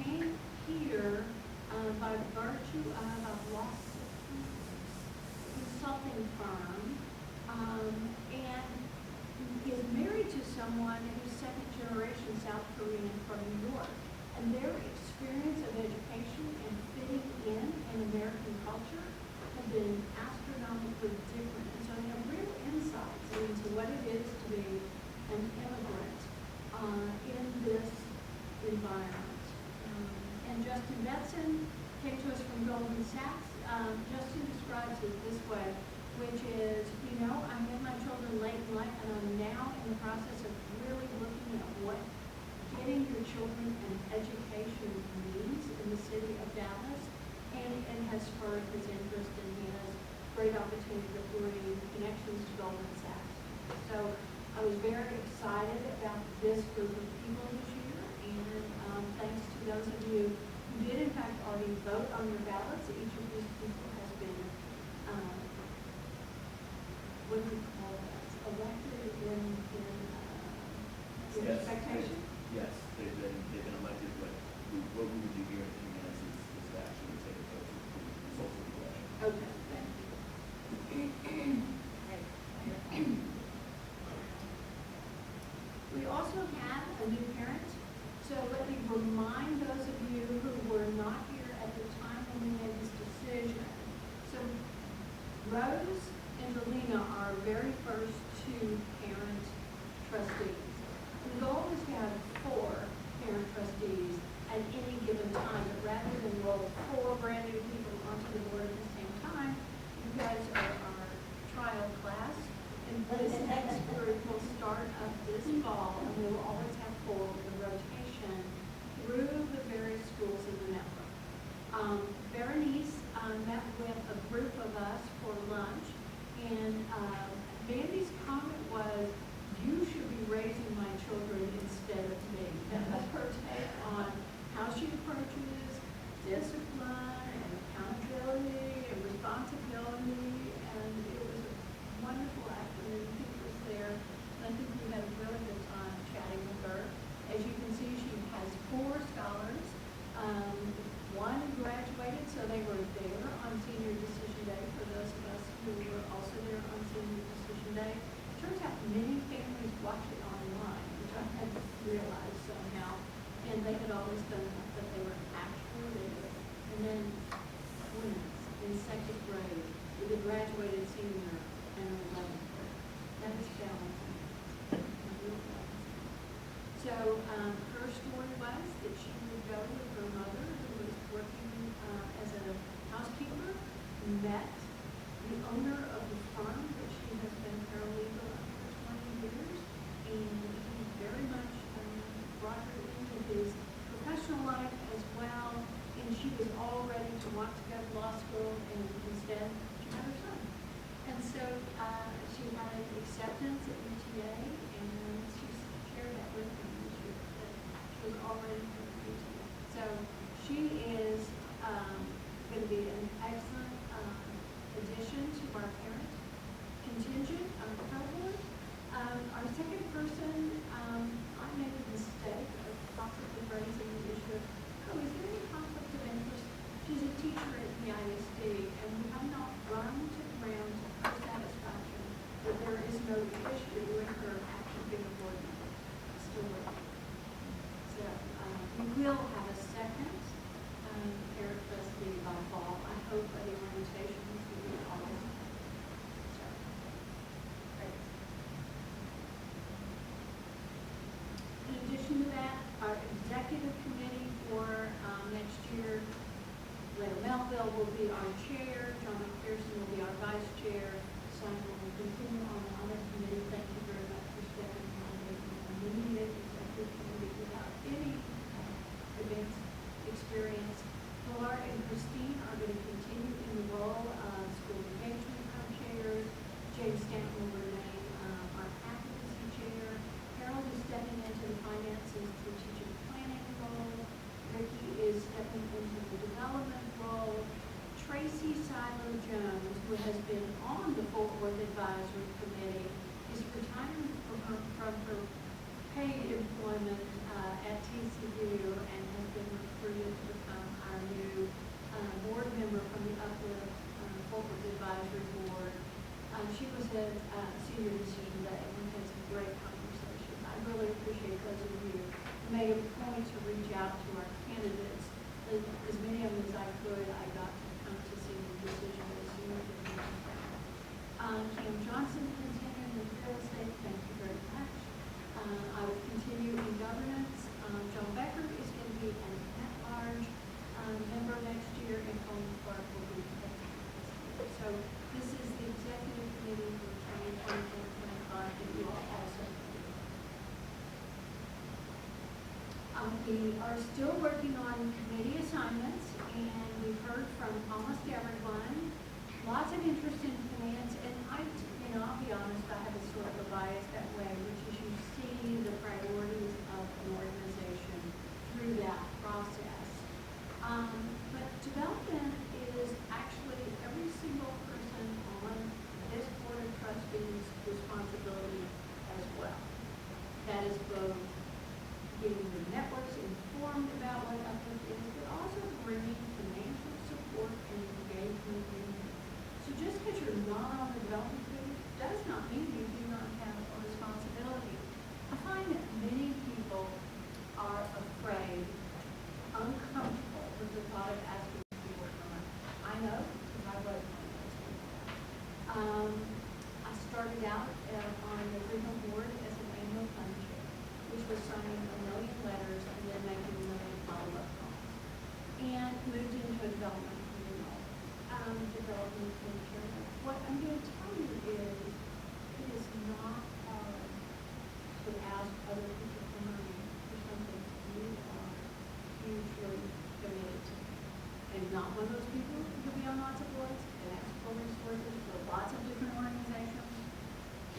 came here by virtue of a law consulting firm, and is married to someone who's second generation South Korean from New York. And their experience of education and fitting in American culture have been astronomically different. And so they have real insights into what it is to be an immigrant in this environment. And Justin Betson came to us from Goldman Sachs. Justin describes it this way, which is, I had my children late in life, and I'm now in the process of really looking at what getting your children an education means in the city of Dallas, and has spurred his interest, and he has great opportunity to bring connections to Goldman Sachs. So I was very excited about this group of people this year, and thanks to those of you who did in fact already vote on your ballots. Each of these people has been, what do we call that, elected in expectation? Yes, they've been elected, but what we would do here in 3 minutes is to actually take a vote to result of the election. Okay, thank you. We also have a new parent, so let me remind those of you who were not here at the time when we made this decision. So Rose and Delina are our very first two parent trustees. The goal is to have 4 parent trustees at any given time, but rather than roll 4 brand new people onto the board at the same time, you guys are our trial class. And this next group will start up this fall, and we will always have 4 with a rotation through the various schools in the network. Berenice met with a group of us for lunch, and Mandy's comment was, "You should be raising my children instead of me." That was her take on how she approaches also there on senior decision day. It turns out many families watch it online, which I hadn't realized somehow, and they had always done that, but they were actually there. And then twins in second grade with a graduated senior and an 11th grade. That is balancing. So her story was that she would go with her mother, who was working as a housekeeper, met the owner of the farm that she has been paralegal on for 20 years, and he very much brought her into his professional life as well, and she was all ready to want to go to law school, and instead she had her son. And so she had acceptance at UTA, and she shared that with me this year, that she was already at UTA. So she is going to be an excellent addition to our parent contingent, our cohort. Our second person, I made the mistake of possibly raising the issue of, oh, is there any conflict of interest? She's a teacher at the ISD, and we have not run to the ground to her satisfaction that there is no issue with her actually being a board member. Still working. So we will have a second parent trustee by fall. I hope by the orientation will be August. So, great. In addition to that, our executive committee for next year, Leah Melville will be our chair, John McPherson will be our vice chair, Simon will continue on the audit committee. Thank you very much for stepping on the immediate executive committee without any advanced experience. Laura and Christine are going to continue in the role of school engagement co-chairs. James Stanton will remain our advocacy chair. Harold is stepping into the finance and strategic planning role. Ricky is stepping into the development role. Tracy Silo Jones, who has been on the Fort Worth Advisory Committee, is retiring from her paid employment at TCU and has been recruited to become our new board member from the Uplift Fort Worth Advisory Board. She was at senior decision day and we had some great conversation. I really appreciate those of you who made a point to reach out to our candidates. As many of them as I could, I got to come to senior decision as soon as we can. Kim Johnson continuing with real estate. Thank you very much. I will continue in governance. John Becker is going to be an at-large member next year, and Coleman Clark will be elected. So this is the executive committee for 2024-25 that you all also know. We are still working on committee assignments, and we've heard from almost everyone. Lots of interest in finance, and I'll be honest, I have a sort of a bias that way, which is you see the priorities of an organization through that process. But development is actually every single person on this board of trustees' responsibility as well. That is both getting the networks informed about what Uplift is, but also bringing financial support and engagement in it. So just because you're not on the development committee does not mean you do not have a responsibility. I find that many people are afraid, uncomfortable with the thought of asking people for money. I know, because I was one of those people. I started out on the regional board as an annual fund chair, which was signing 1 million letters and then making 1 million follow-up calls. And moved into a development committee role. Development committee chair. What I'm going to tell you is, it is not hard to ask other people for money for something you are hugely committed to. And not one of those people who can be on lots of boards and ask for resources for lots of different organizations.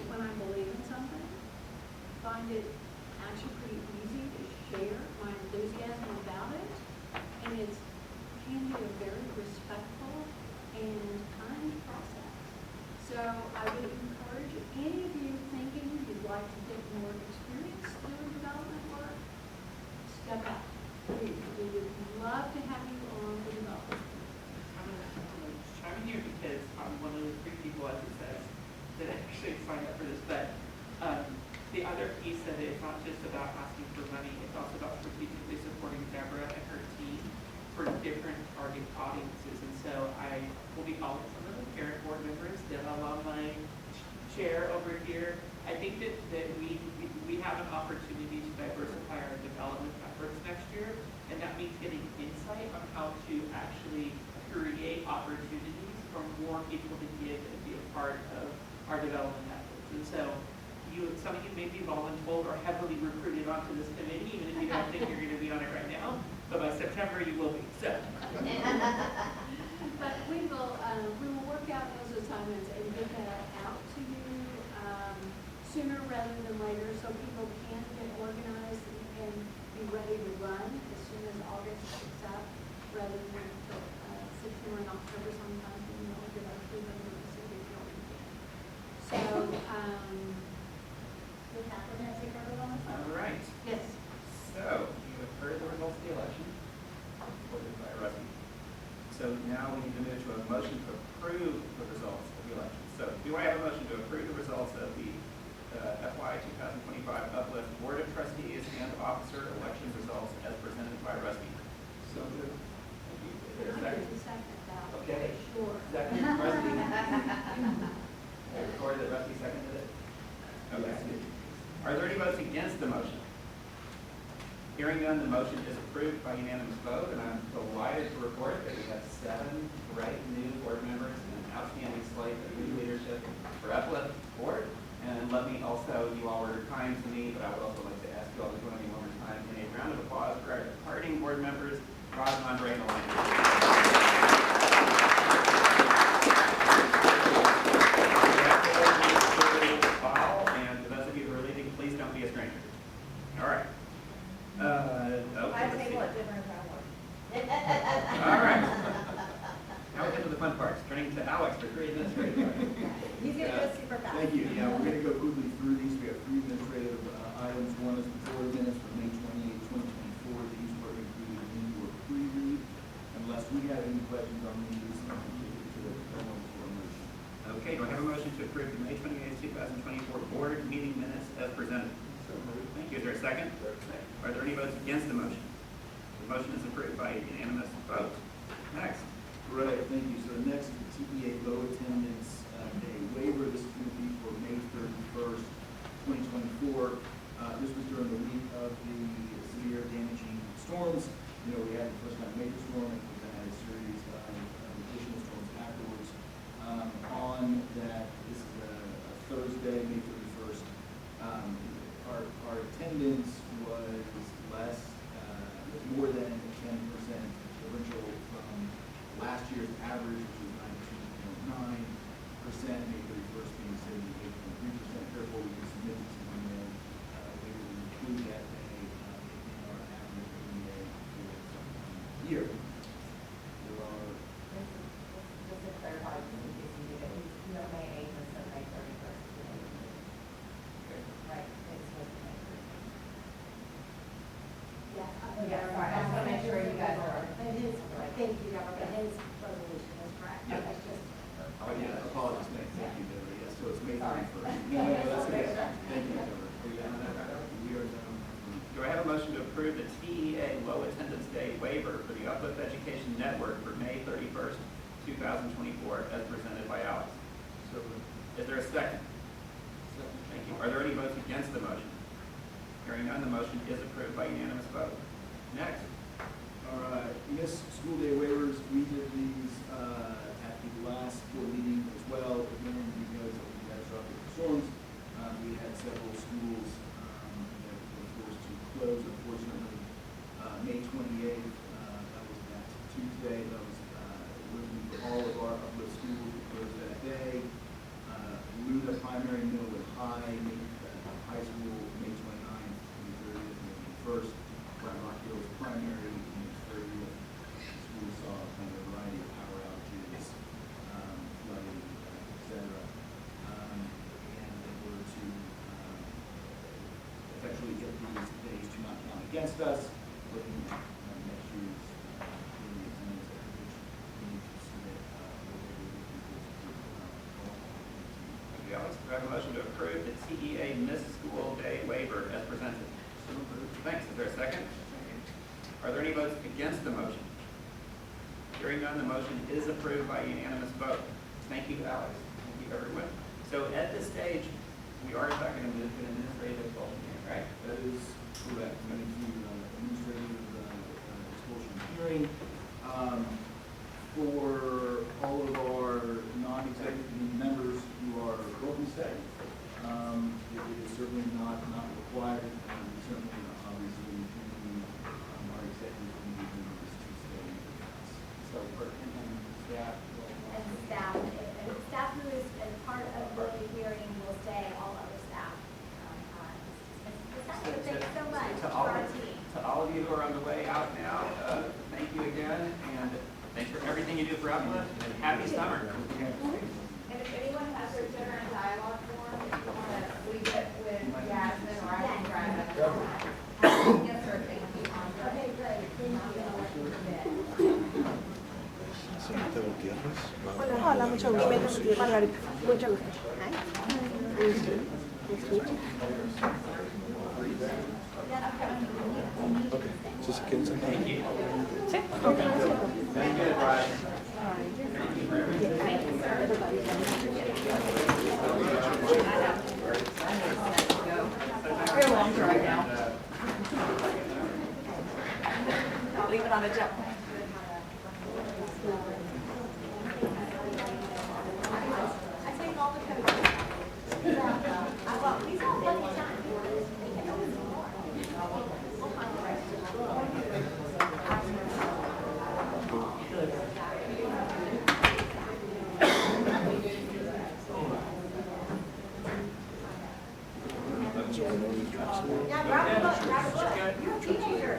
When I believe in something, I find it actually pretty easy to share my enthusiasm about it, and it's can be a very respectful and kind process. So I would encourage any of you thinking you'd like to get more experience doing development work, step out. Please, we would love to have you on the development. I'm gonna chime in here because I'm one of the 3 people, as it says, that actually signed up for this, but, the other piece of it is not just about asking for money, it's also about strategically supporting Deborah and her team for different target audiences. And so I will be calling some of the parent board members, the alumni chair over here. I think that we have an opportunity to diversify our development efforts next year, and that means getting insight on how to actually create opportunities for more people to give and be a part of our development efforts. And so some of you may be voluntold or heavily recruited onto this committee, even if you don't think you're going to be on it right now, but by September you will be. So. But we will work out those assignments and get that out to you sooner rather than later, so people can get organized and be ready to run as soon as August picks up, rather than until September and October sometimes, when we get our food and we're so we feel we can. So, With that, we're gonna take our vote on this one. All right. yes. So, you have heard the results of the election, reported by Rusty. So now we need to move to a motion to approve the results of the election. So do I have a motion to approve the results of the FY 2025 Uplift Board of Trustees and Officer election results as presented by Rusty? So moved. Thank you. Is there a second? Second that. Okay. Sure. Second, Rusty. I recorded that Rusty seconded it. Okay. Are there any votes against the motion? Hearing none, the motion is approved by unanimous vote, and I'm delighted to report that we have 7 bright new board members and an outstanding slate of new leadership for Uplift Board. And let me also, you all were kind to me, but I would also like to ask you all to join me one more time in a round of applause for our departing board members, Rob, Andre, and Elaine. And for those of you who are leaving, please don't be a stranger. All right. Okay, let's see. All right. Now we get to the fun parts. Turning to Alex for 3 administrative items. He's gonna go super fast. Thank you. Yeah, we're going to go quickly through these. We have 3 administrative items. One is the board minutes for May 28, 2024. These were included in your pre-read. Unless we have any questions on these, I'm going to take it to the formal motion. Okay, do I have a motion to approve the May 28, 2024 board meeting minutes as presented? So moved. Thank you. Is there a second? Are there any votes against the motion? The motion is approved by a unanimous vote. Next. Right, thank you. So next is the TEA low attendance day waiver. This is going to be for May 31st, 2024. This was during the week of the severe damaging storms. You know, we had the first time major storm, and we then had a series of additional storms afterwards. On that, this is a Thursday, May 31st. Our attendance was less, was more than 10% differential from last year's average, which was 92.9%, May 31st being 78.3%. Therefore, we can submit this to the we will include that day in our average EA for the year. There are Just to clarify, in case you did it, we have May 8th instead of May 31st. Right, it's supposed to be May 31st. Yeah. Yeah, sorry, I just want to make sure you guys are. But his, thank you, Deborah, but his resolution is correct. Yeah. That's just. Oh, yeah, apologies. Thank you, Deborah. Yes, so it's May Sorry. 31st. No, that's okay. Thank you, Deborah. Are you done with that? We are done. Do I have a motion to approve the TEA low attendance day waiver for the Uplift Education Network for May 31st, 2024, as presented by Alex? So, Is there a second? Thank you. Are there any votes against the motion? Hearing none, the motion is approved by unanimous vote. Next. all right, yes, school day waivers, we did these at the last board meeting as well, again, because of the catastrophic storms. We had several schools that were forced to close, unfortunately. May 28th, that was that Tuesday, that was working for all of our Uplift schools who closed that day. Luna Primary, Middle, and High School, May 29th, May 30th, May 1st. Brown Rock Hills Primary, May 30th. School saw kind of a variety of power outages, flooding, et cetera. And they were to effectively get these days to not count against us, looking at next year's daily attendance, which we need to submit what they would be you, Alex. Do I have a motion to approve the TEA missed school day waiver as presented? Thanks. Is there a second? Are there any votes against the motion? Hearing none, the motion is approved by unanimous vote. Thank you, Alex. Thank you, everyone. So at this stage, we are in fact going to move to an administrative expulsion hearing, right? That is correct. We need to administrative expulsion hearing. For all of our non-executive committee members who are welcome to stay, it is certainly not required. Certainly, obviously, our executive committee members to stay. So for and staff. And staff who is as part of the hearing will stay, all other staff. Thanks so much to our team. To all of you who are on the way out now, thank you again, and thanks for everything you do for Uplift, and happy summer. And if anyone has their dinner and dialogue form, if you want to leave it with Jasmine or I can grab it. Yes, sir, thank you. Okay, great. Thank Hola, mucho gusto. Mucho gusto. Thank you. Very good, Brian. Thank you for everything. Thank you, sir. We're a long drive now. Leave it on a jet. I take all the codes. Well, these all plenty of time. We can always do more. We'll find the rest. Yeah, grab a book, grab a book. You're a teenager.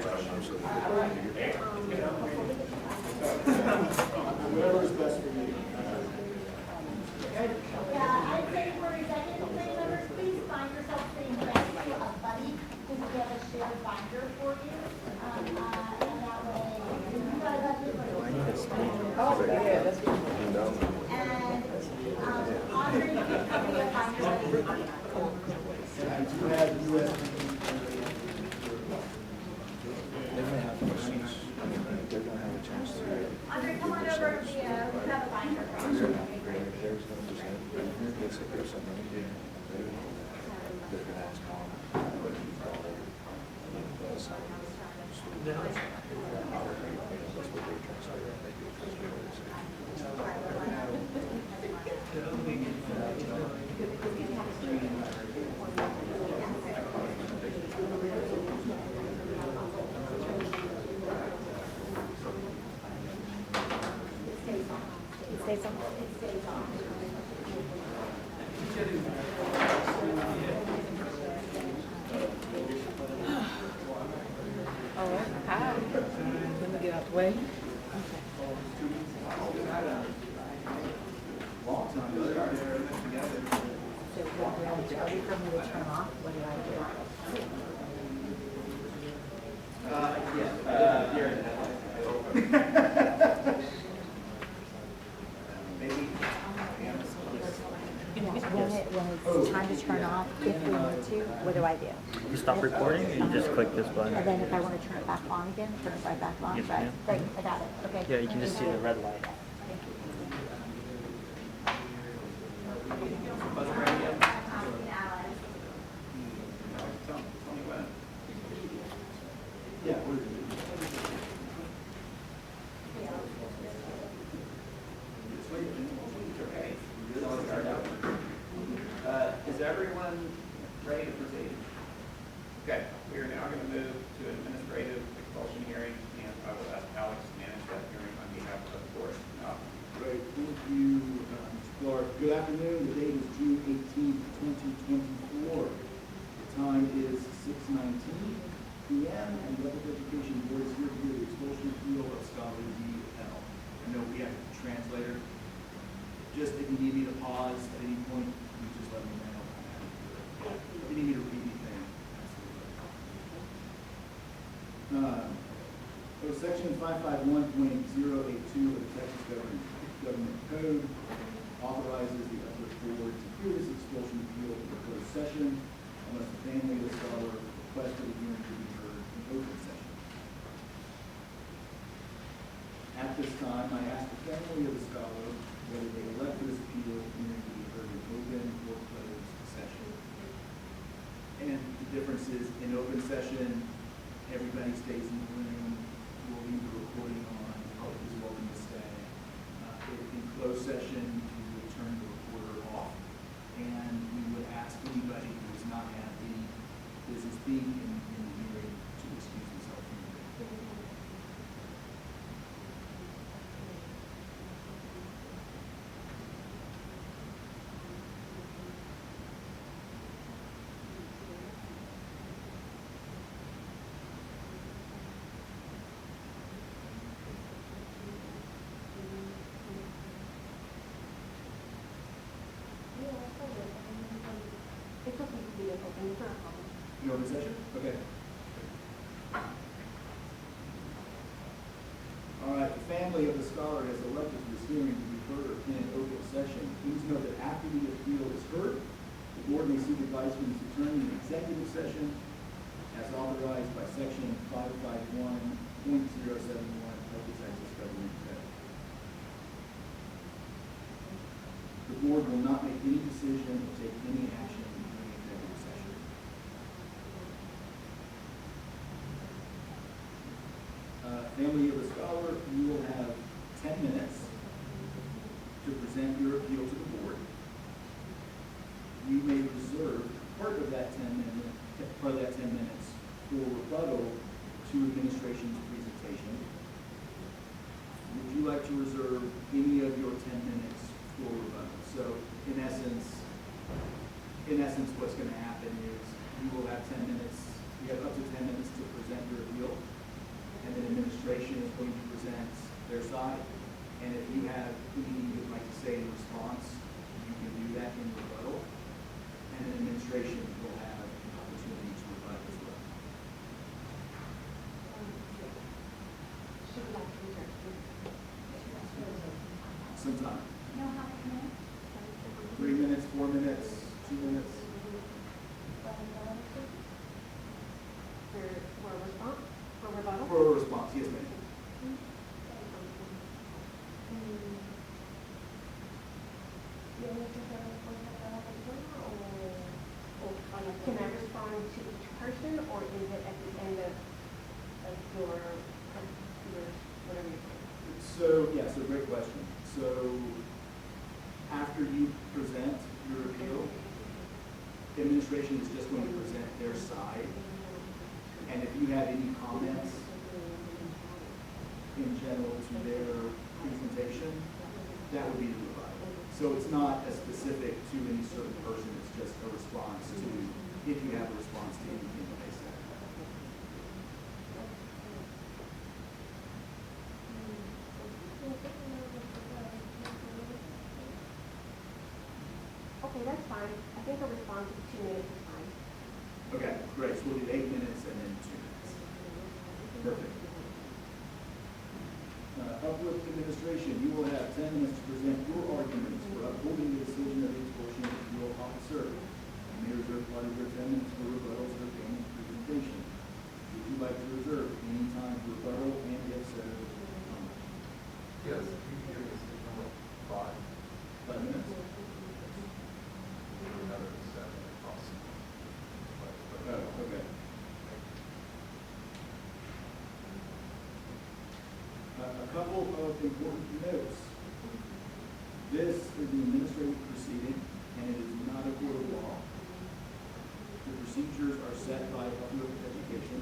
Whatever is best for you. Yeah, I'd say for executive committee members, please find yourself sitting next to a buddy, because we have a shared binder for you. And that way, you guys have to. Oh, yeah, that's good. And, Andre, you can come with a binder. I do have US. They're going to have a chance to. Andre, come on over, we have a binder for you. Okay, great. There's no percent. It's like there's something. They're going to ask mom. What do you call it? That's what they're It stays on. All right. Hi. Let me get out the way. Ready for me to turn off? What do I do? When it's time to turn off, if we need to, what do I do? You stop recording and you just click this button. And then if I want to turn it back on again, turn it right back on? Yes, Right. ma'am. Great, I got it. Okay. Yeah, you can just see the red light. Thank you. Wasn't ready yet? Alice. Tell me when. Yeah, we're. Okay. Is everyone ready to proceed? Okay, we are now going to move to an administrative expulsion hearing, and I will ask Alex to manage that hearing on behalf of the board. Great, thank you, Mr. Clark. Good afternoon, the date is June 18th, 2024. The time is 6:19 p.m. and the Uplift Education Board is here to hear the expulsion appeal of Scholar D. L. I know we have a translator. Just if you need me to pause at any point, you just let me know. If you need me to repeat anything, so section 551.082 of the Texas Government Code authorizes the Uplift Board to hear this this time, I ask the family of the scholar whether they elect this appeal hearing to be heard in open or closed session. And the difference is, in open session, everybody stays in the room, we'll leave the recording on, public is welcome to stay. In closed session, we would turn the recorder off, and we would ask anybody who is not happy business being in the hearing to excuse themselves from the hearing. It's okay to be open, it's not a problem. In open session? Okay. All right, the family of the scholar has elected this hearing to be heard in an open session. Please note that after the appeal is heard, the board may seek advice from its attorney in executive session as authorized by section 551.071 of the Texas Government Code. The board will not make any decision or take any action during executive session. Family of the scholar, you will have 10 minutes to present your appeal to the board. You may reserve part of that 10 minutes for rebuttal to administration's presentation. Would you like to reserve any of your 10 minutes for rebuttal? So in essence, what's going to happen is you will have 10 minutes, you have up to 10 minutes to present your appeal, and then administration is going to present their side. And if you have anything you'd like to say in response, you can do that in rebuttal. And then administration will have an opportunity to rebut as well. Should we like to reserve Some time. No, how many minutes? 3 minutes, 4 minutes, 2 minutes. for a response, for rebuttal? For a response, yes, ma'am. Can I respond to each person, or is it at the end of your, whatever you're saying? So, yeah, so great question. So, after you present your appeal, the administration is just going to present their side. And if you have any comments in general to their presentation, that would be the rebuttal. So it's not a specific to any certain person, it's just a response to, if you have a response to anything that they said. Okay, that's fine. I think a response of 2 minutes is fine. Okay, great. So we'll do 8 minutes and then 2 minutes. Perfect. Uplift administration, you will have 10 minutes to present your arguments for upholding the decision of the extortion appeal officer. You may reserve part of your 10 minutes for rebuttals or family presentation. Would you like to reserve any time for rebuttal, and if so, how much? Yes, you can give us the number 5. 5 minutes? Another 7 if possible. Oh, okay. A couple of important notes. This is an administrative proceeding, and it is not a court of law. The procedures are set by Uplift Education.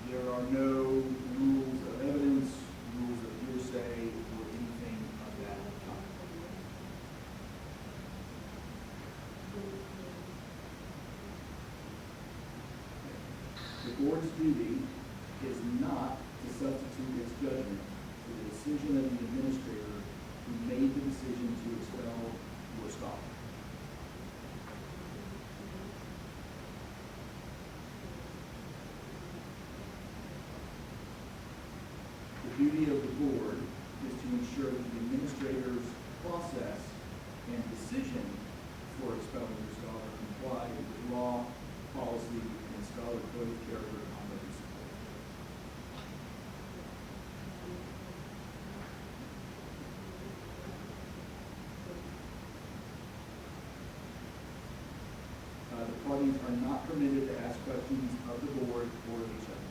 There are no rules of evidence, rules of hearsay, or anything of that kind. The board's duty is not to substitute its judgment for the decision of the administrator who made the decision to expel your scholar. The duty of the board is to ensure that the administrator's process and decision for expelling your scholar comply with law, policy, and scholar code of character, conduct, and support. parties are not permitted to ask questions of the board or of each other.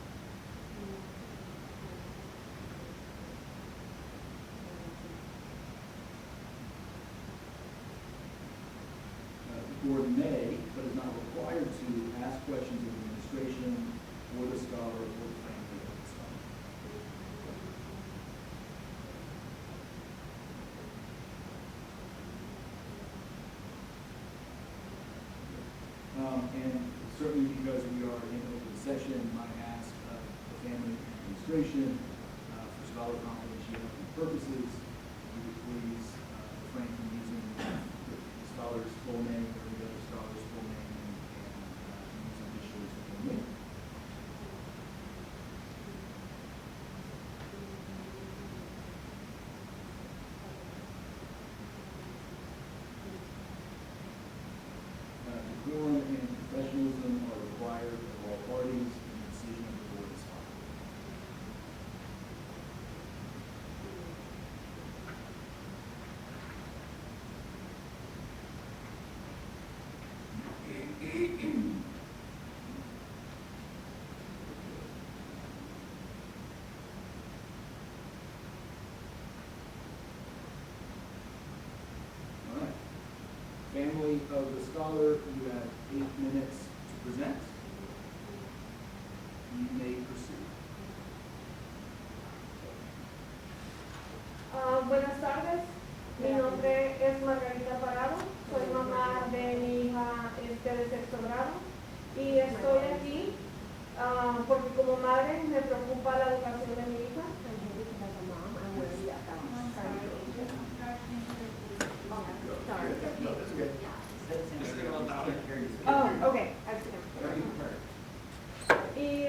The board may, but is not required to, ask questions of the administration or the scholar or the family of the scholar. And certainly because we are in open session, might ask the family and administration for scholar confidentiality purposes, would you please refrain from using the scholar's full name or the other scholar's full name and use initials only. Decorum and professionalism are required of all parties in the decision of the board is final. All right. Family of the scholar, you have 8 minutes to present. You may proceed. Buenas tardes, mi nombre es Margarita Parado, soy mamá de mi hija de sexto grado y estoy aquí porque como madre me preocupa la educación de mi hija. Oh, okay. Y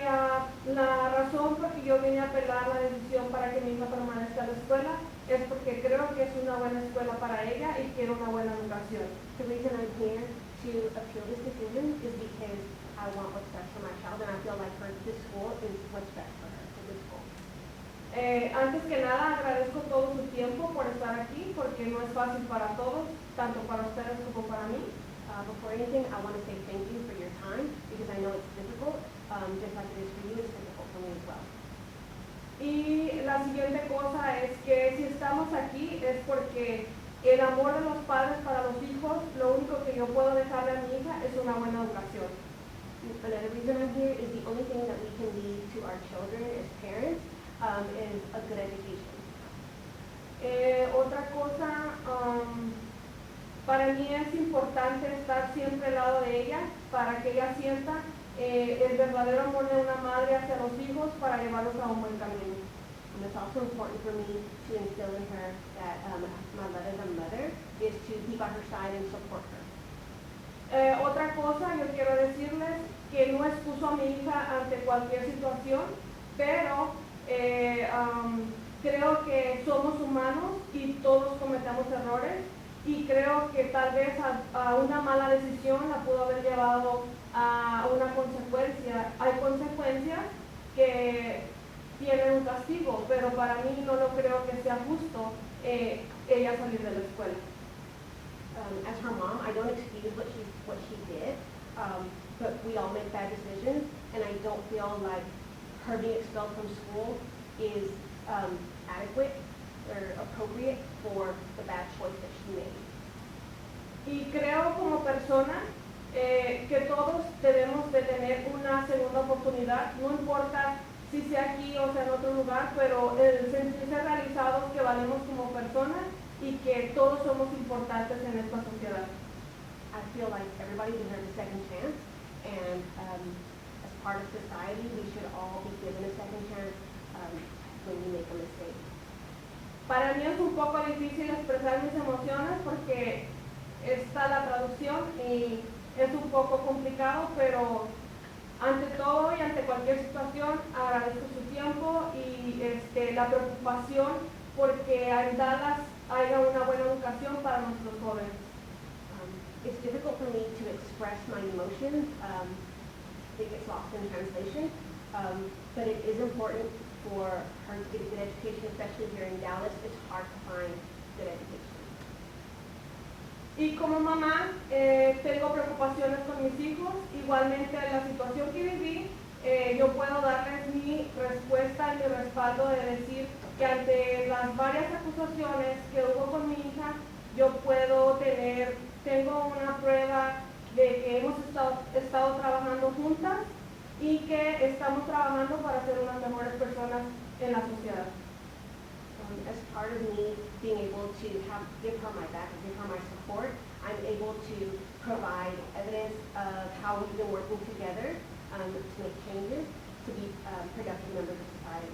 la razón por que yo vine a apelar la decisión para que mi hija permanezca en la escuela es porque creo que es una buena escuela para ella y quiero una buena educación. The reason I'm here to appeal this decision is because I want what's best for my child, and I feel like this school is what's best for her, for this school. Antes que nada agradezco todo su tiempo por estar aquí porque no es fácil para todos, tanto para ustedes como para mí. Before anything, I want to say thank you for your time because I know it's difficult, just like it is for you, it's difficult for me as well. Y la siguiente cosa es que si estamos aquí es porque el amor de los padres para los hijos, lo único que yo puedo dejarle a mi hija es una buena educación. But the reason I'm here is the only thing that we can leave to our children as parents is a good education. Otra cosa, para mí es importante estar siempre al lado de ella para que ella sienta el verdadero amor de una madre hacia los hijos para llevarlos a un buen camino. And it's also important for me to instill in her that my love as a mother is to be by her side and support her. Otra cosa, yo quiero decirles que no excuso a mi hija ante cualquier situación, pero creo que somos humanos y todos cometemos errores y creo que tal vez a una mala decisión la pudo haber llevado a una consecuencia. Hay consecuencias que tienen un castigo, pero para mí no lo creo que sea justo ella salir de la escuela. As her mom, I don't excuse what she did, but we all make bad decisions, and I don't feel like her being expelled from school is adequate or appropriate for the bad choice that she made. Y creo como persona que todos debemos de tener una segunda oportunidad, no importa si sea aquí o sea en otro lugar, pero el sentirse realizados que valemos como personas y que todos somos importantes en esta sociedad. I feel like everybody deserves a second chance, and as part of society, we should all be given a second chance when we make a mistake. Para mí es un poco difícil expresar mis emociones porque está la traducción y es un poco complicado, pero ante todo y ante cualquier situación agradezco su tiempo y la preocupación porque en Dallas haya una buena educación para nuestros jóvenes. It's difficult for me to express my emotions. It gets lost in translation, but it is important for her to get a good education, especially here in Dallas. It's hard to find good education. Y como mamá tengo preocupaciones con mis hijos igualmente la situación que viví, yo puedo darles mi respuesta y mi respaldo de decir que ante las varias acusaciones que hubo con mi hija, yo tengo una prueba de que hemos estado trabajando juntas y que estamos trabajando para ser unas mejores personas en la sociedad. As part of me being able to give her my back and give her my support, I'm able to provide evidence of how we've been working together to make changes, to be productive members of society.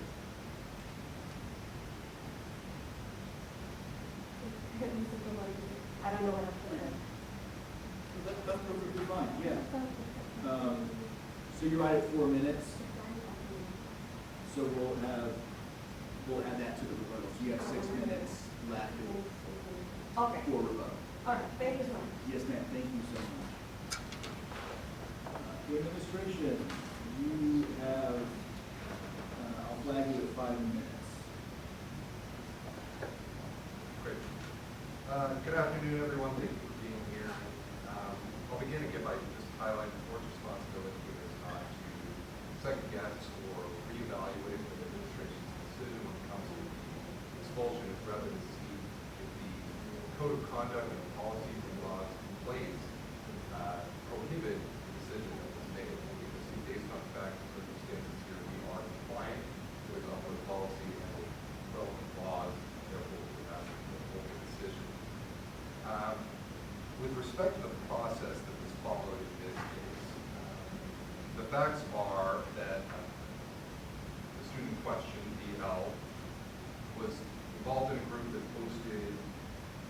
I don't know what else to say. That's perfectly fine, yeah. So you're right at 4 minutes. So we'll add that to the rebuttal. So you have 6 minutes left Okay. for rebuttal. All right. Thank you so much. Yes, ma'am, thank you so much. Administration, you have, I'll flag you at 5 minutes. Great. Good afternoon, everyone. Thank you for being here. I'll begin again by just highlighting the board's responsibility is not to second guess or reevaluate the administration's decision when it comes to expulsion. It's rather to see if the code of conduct and the policies and laws in place prohibit the decision that was made. We can see based on facts and circumstances here, we are compliant with upward policy and with relevant laws, therefore we have to hold the decision. With respect to the process that was followed in this case, the facts are that the student in question, DL, was involved in a group that posted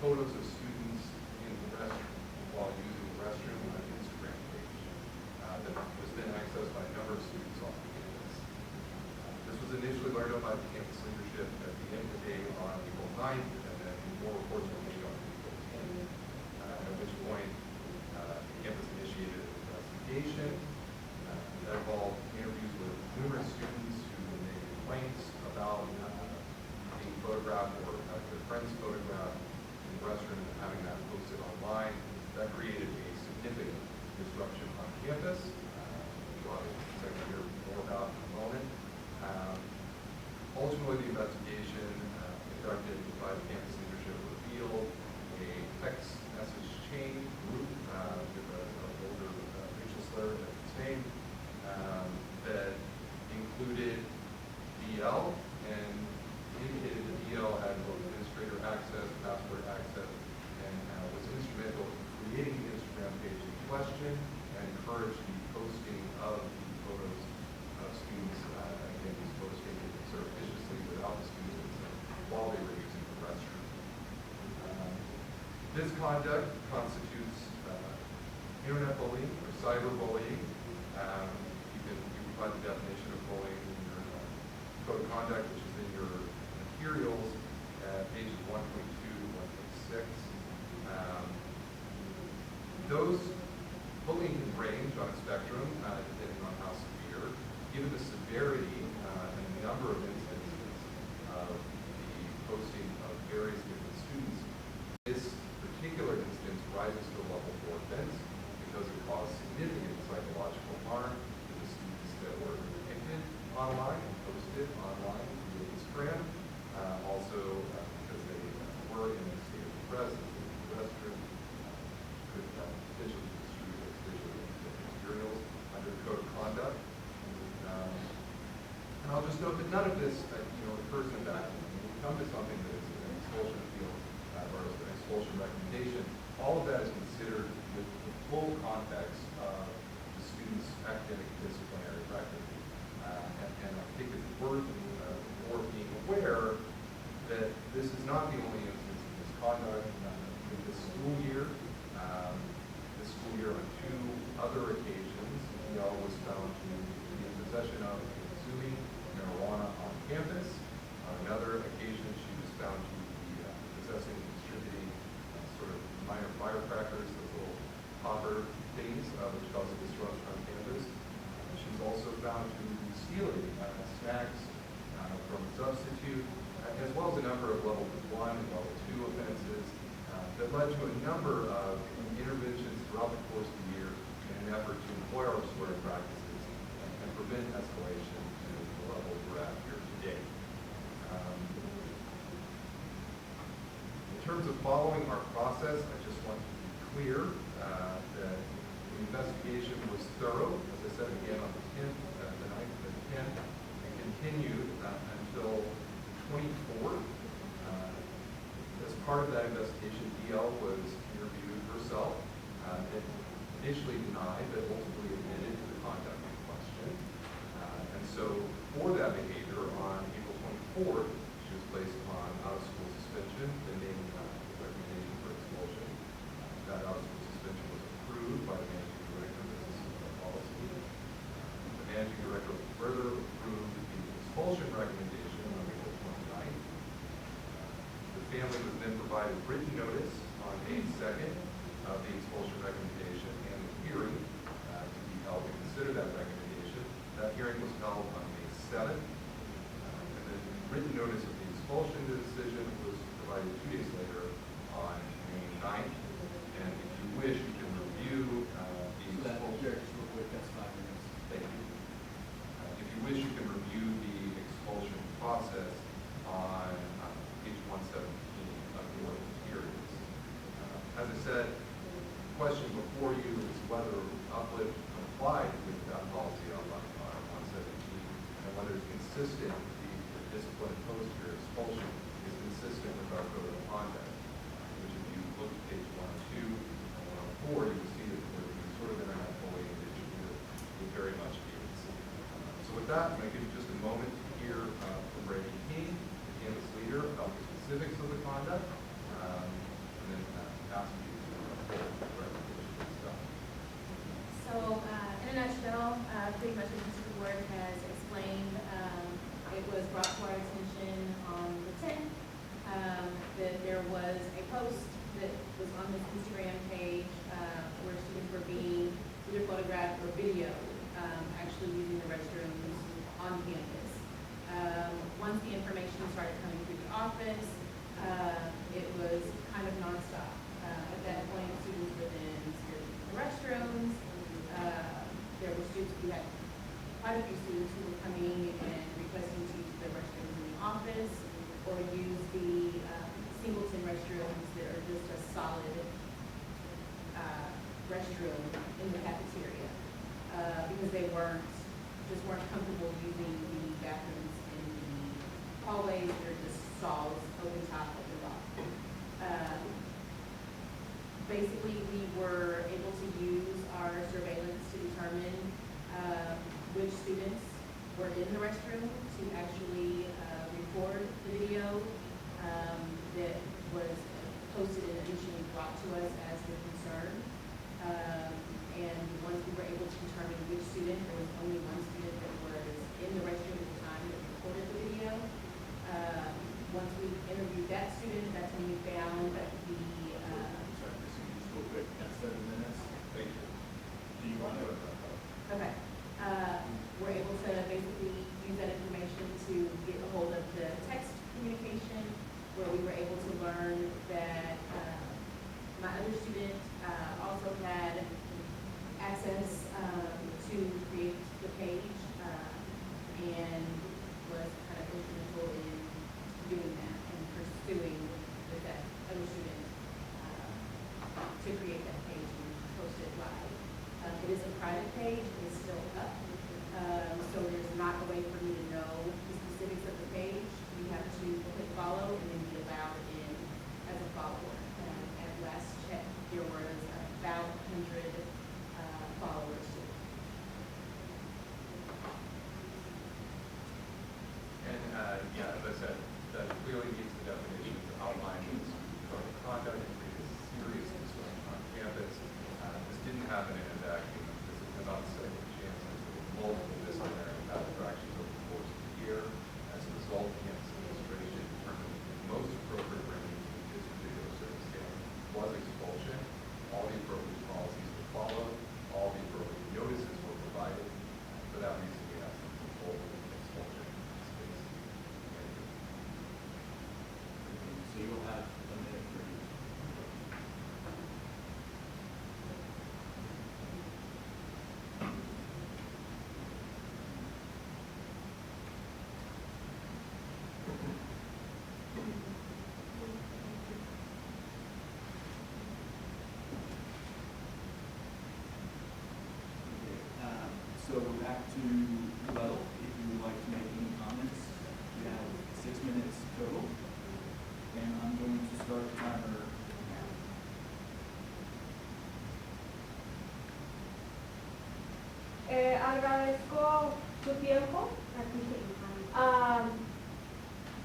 photos of students in the restroom while using the restroom on an Instagram page that was then accessed by a number of students off the campus. This was initially learned of by the campus leadership at the end of the day on April 9th, and then more reports were made on April 10th, at which point the campus initiated an investigation that involved interviews with numerous students who made complaints about being photographed or having their friends photographed in the restroom and having that posted online. That created a significant disruption on campus, which we'll obviously hear more about in a moment. Ultimately, the investigation conducted by the campus leadership revealed a text message chain group with an older racial slur at its name that included DL and indicated that DL had both administrator access, password access, and was instrumental in creating the Instagram page in question and encouraged the posting of the photos of students. Again, these photos taken surreptitiously without the students' consent while they were using the restroom. This conduct constitutes internet bullying or cyberbullying. You provide the definition of bullying in your code of conduct, which is in your materials at pages 1.2 to 1.6. Those bullying can range on a spectrum depending on how severe. Given the severity and the number of instances of the posting of various different students, this particular instance rises to a level 4 offense because it caused significant psychological harm to the students that were depicted online and posted online through Instagram. Also because they were in a state of presence in the restroom, could potentially distribute those visually materials under the code of conduct. And I'll just note that none of this occurs in a vacuum. When we come to something that is an expulsion appeal or an expulsion recommendation, all of that is considered with the full context of the student's academic disciplinary record. And I think it's worth being aware that this is not the only instance of misconduct. In this school year on 2 other occasions, DL was found to be in possession of and consuming marijuana on campus. On another occasion, she was found to be possessing and distributing sort of minor firecrackers, those little popper things, which cause a disruption on campus. She's also found to be stealing snacks from a substitute, as well as a number of level 1 and level 2 offenses that led to a number of interventions throughout the course of the year and an effort to employ our restorative practices and prevent escalation to the levels we're at here today. In terms of following our process, I just want to be clear that the investigation was thorough, as I said again on the 10th, the 9th and the 10th, and continued until the 24th. As part of that investigation, DL was interviewed herself. It initially denied, but ultimately admitted to the conduct in question. And so for that behavior, on April 24th, she was placed on out-of-school suspension, pending recommendation for expulsion. That out-of-school suspension was approved by the managing director. This is a policy. The managing director further approved the expulsion recommendation on April 29th. The family was then provided written notice on May 2nd of the expulsion recommendation and the hearing to be held to consider that recommendation. That hearing was held on May 7th. And then written notice of the expulsion decision was provided 2 days later on May 9th. And if you wish, you can review the expulsion. Jared, just real quick, that's 5 minutes. Thank you. If you wish, you can review the expulsion process on page 117 of the ordinance hearings. As I said, the question before you is whether Uplift complied with that policy on 117 and whether it's consistent, the discipline imposed here, expulsion, is consistent with our code of conduct. Which if you look at page 102 and 104, you will see that we're sort of in a fully it very much is. So with that, I'm going to give you just a moment to hear from Brady King, the campus leader, about the specifics of the conduct, and then ask you to hold the recommendation and stuff. So, in a nutshell, pretty much as Mr. Ward has explained, it was brought to our attention on the 10th that there was a post that was on the Instagram page where students were being either photographed or videoed actually using the restrooms on campus. Once the information started coming through the office, it was kind of nonstop. At that point, students were then scared to use the restrooms. There were students, we had quite a few students who were coming and requesting to use the restrooms in the office or use the singleton restrooms that are just a solid restroom in the cafeteria because they just weren't comfortable using the bathrooms in the hallways. They're just stalls, open top, open bottom. Basically, we were able to use our surveillance to determine which students were in the restroom to actually record the video that was posted and initially brought to us as the concern. And once we were able to determine which student, there was only one student that was in the restroom at the time that recorded the video. Once we interviewed that student, that's when we found that the Sorry, just real quick, that's 7 minutes. Thank you. Do you want to? Okay. We're able to basically use that information to get a hold of the text communication where we were able to learn that my other student also had access to create the page and was kind of instrumental in doing that and pursuing with that other student to create that page and post it live. It is a private page, it is still up. So there's not a way for me to know the specifics of the page. You have to click follow and then be allowed in as a follower. At last check, there was about 100 followers. And yeah, as I said, that clearly meets the definitions outlined in the code of conduct and created serious concern on campus. This didn't happen in a vacuum. This is about second chances with multiple disciplinary infractions over the course of the year. As a result, campus administration determined the most appropriate remedy in this particular circumstance was expulsion. All the appropriate policies were followed. All the appropriate notices were provided. For that reason, we asked them to hold expulsion space. So you will have a minute for you. back to Weddle if you would like to make any comments. You have 6 minutes total, and I'm going to start the timer now. Agradezco su tiempo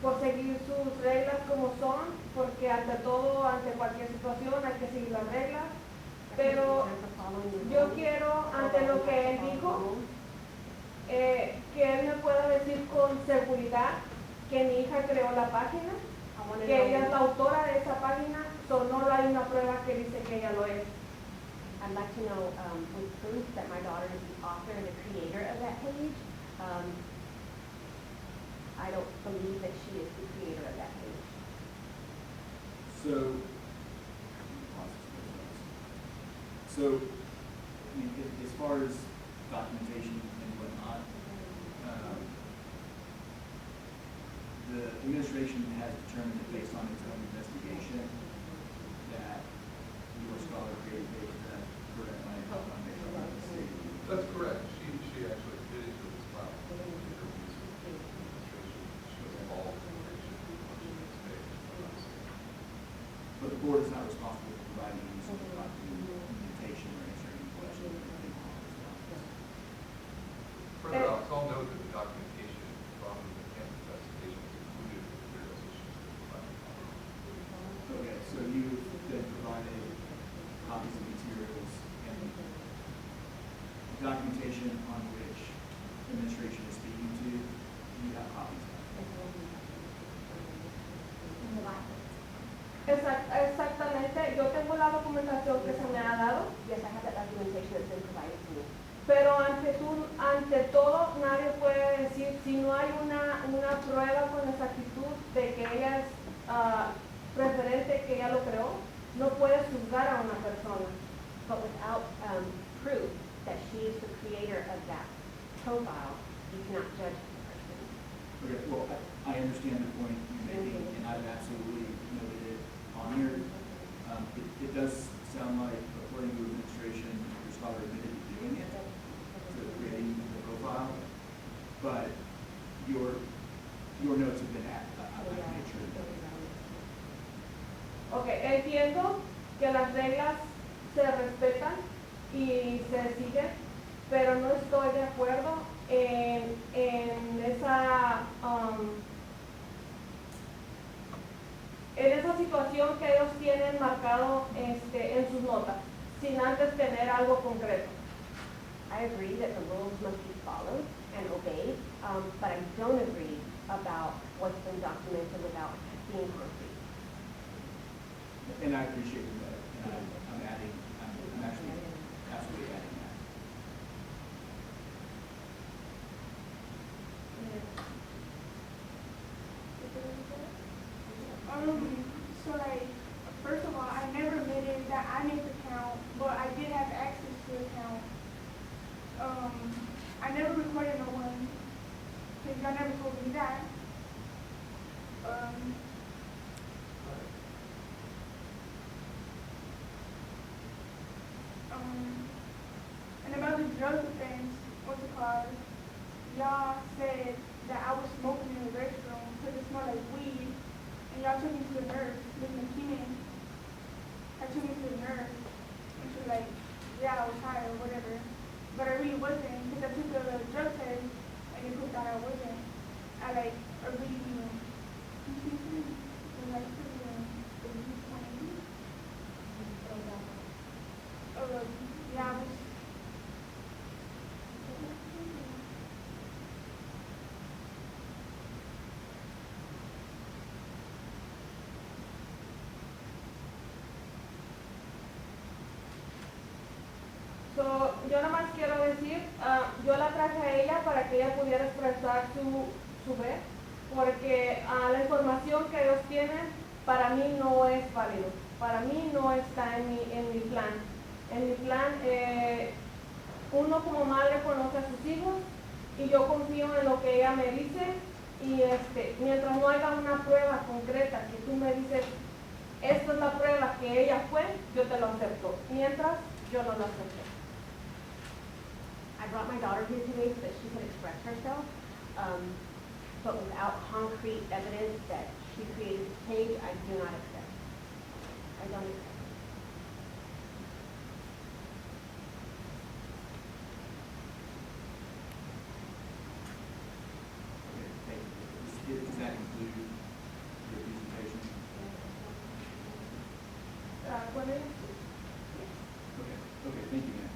por seguir sus reglas como son, porque ante todo, ante cualquier situación hay que seguir las reglas. Pero yo quiero, ante lo que él dijo, que él me pueda decir con seguridad que mi hija creó la página, que ella es la autora de esa página, no hay una prueba que dice que ella lo es. I'd like to know with proof that my daughter is the author and the creator of that page. I don't believe that she is the creator of that page. So, I mean, as far as documentation and whatnot, the administration has determined that based on its own investigation that your scholar created a page. That correct? That's correct. She actually did it with this file. She was involved in the creation of this page. But the board is not responsible for providing any sort of documentation or answering any questions or anything along those lines. Further, I'll note that the documentation from the campus investigation included the materials issues that provided. Okay, so you've then provided copies of materials and documentation on which the administration is speaking to, you have copies of. Exactamente, yo tengo la documentación que se me ha dado. Yes, I have that documentation that's been provided to me. Pero ante todo, nadie puede decir, si no hay una prueba con exactitud de que ella es referente, que ella lo creó, no puedes juzgar a una persona. But without proof that she is the creator of that profile, you cannot judge the person. Okay, well, I understand the point you're making, and I've absolutely noted it on here. It does sound like, according to administration, your scholar admitted to doing it, to creating the profile, but your notes have been added. I've made sure that. Ok, entiendo que las reglas se respetan y se siguen, pero no estoy de acuerdo en esa situación que ellos tienen marcado en sus notas, sin antes tener algo concreto. I agree that the rules must be followed and obeyed, but I don't agree about what's been documented without being concrete. And I appreciate that, and I'm actually absolutely adding that. So like, first of all, I never admitted that I made the account, but I did have access to the account. I never recorded no one, because y'all never told me that. And about the drug offense, what's it called? Y'all said that I was smoking in the restroom because it smelled like weed. And y'all took me to the nurse, Ms. McKinnon. I took me to the nurse, and she was like, yeah, I was high or whatever. But I really wasn't, because I took the drug test, and it proved out I wasn't. I really, yeah, I was. Yo nada más quiero decir, yo la traje a ella para que ella pudiera expresar su ver, porque la información que ellos tienen para mí no es válido, para mí no está en mi plan. En mi plan, uno como madre conoce a sus hijos y yo confío en lo que ella me dice y mientras no haya una prueba concreta que tú me dices, esta es la prueba que ella fue, yo te lo acepto, mientras yo no lo acepto. I brought my daughter here today so that she could express herself, but without concrete evidence that she created this page, I do not accept. I don't accept. Okay, thank you. Does that conclude your presentation? Women? Okay, thank you, ma'am.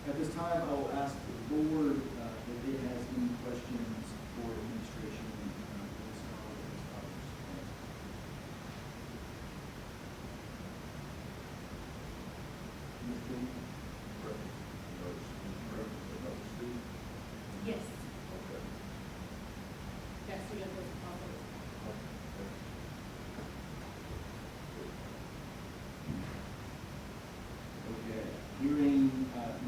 At this time, I will ask the board if it has any questions for administration for this scholar's. Ms. Lee? Yes. Okay. That's the other problem. Okay, hearing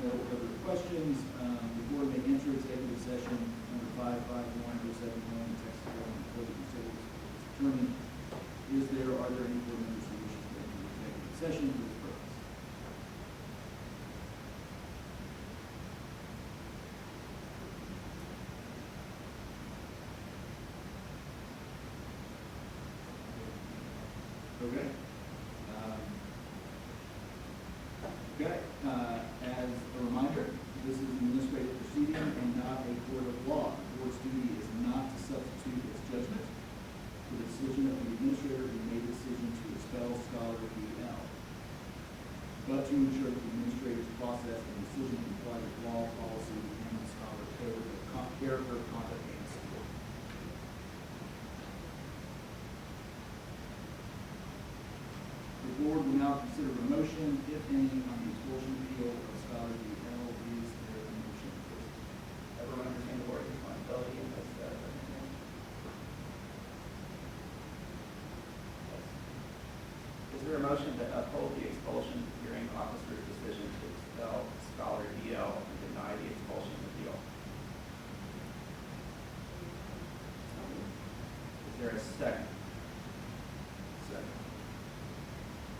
no other questions, the board may enter executive session number 551071, Texas Government Code of Utilities. Determine, are there any board members who wish to go into executive session for this purpose? Okay. As a reminder, this is an administrative proceeding and not a court of law. The board's duty is not to substitute its judgment for the decision of the administrator who made the decision to expel Scholar BL, but to ensure that the administrator's process and decision comply with law, policy, and the Scholar code of character, conduct, and support. The board will now consider a motion, if any, on the expulsion appeal of Scholar BL. Is there a motion? Everyone understand the board's responsibility in this, Is there a motion to uphold the expulsion hearing officer's decision to expel Scholar DL and deny the expulsion appeal? Is there a second? Second.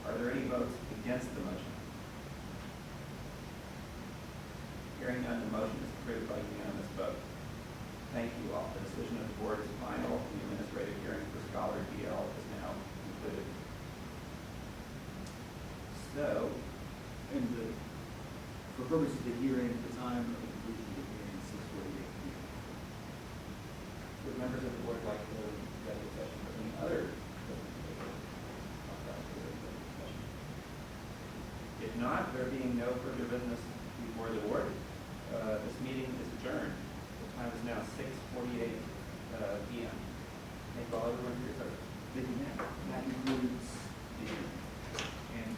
Are there any votes against the motion? Hearing none, the motion is approved by unanimous vote. Thank you all. The decision of the board is final. The administrative hearing for Scholar DL is now concluded. So, For purposes of the hearing, the time of the conclusion of the hearing is 6:48 p.m. would members of the board like to executive session for any other? If not, there being no further business before the board, this meeting is adjourned. The time is now 6:48 p.m. Thank you all, everyone, for your service. Thank you, ma'am. That concludes the and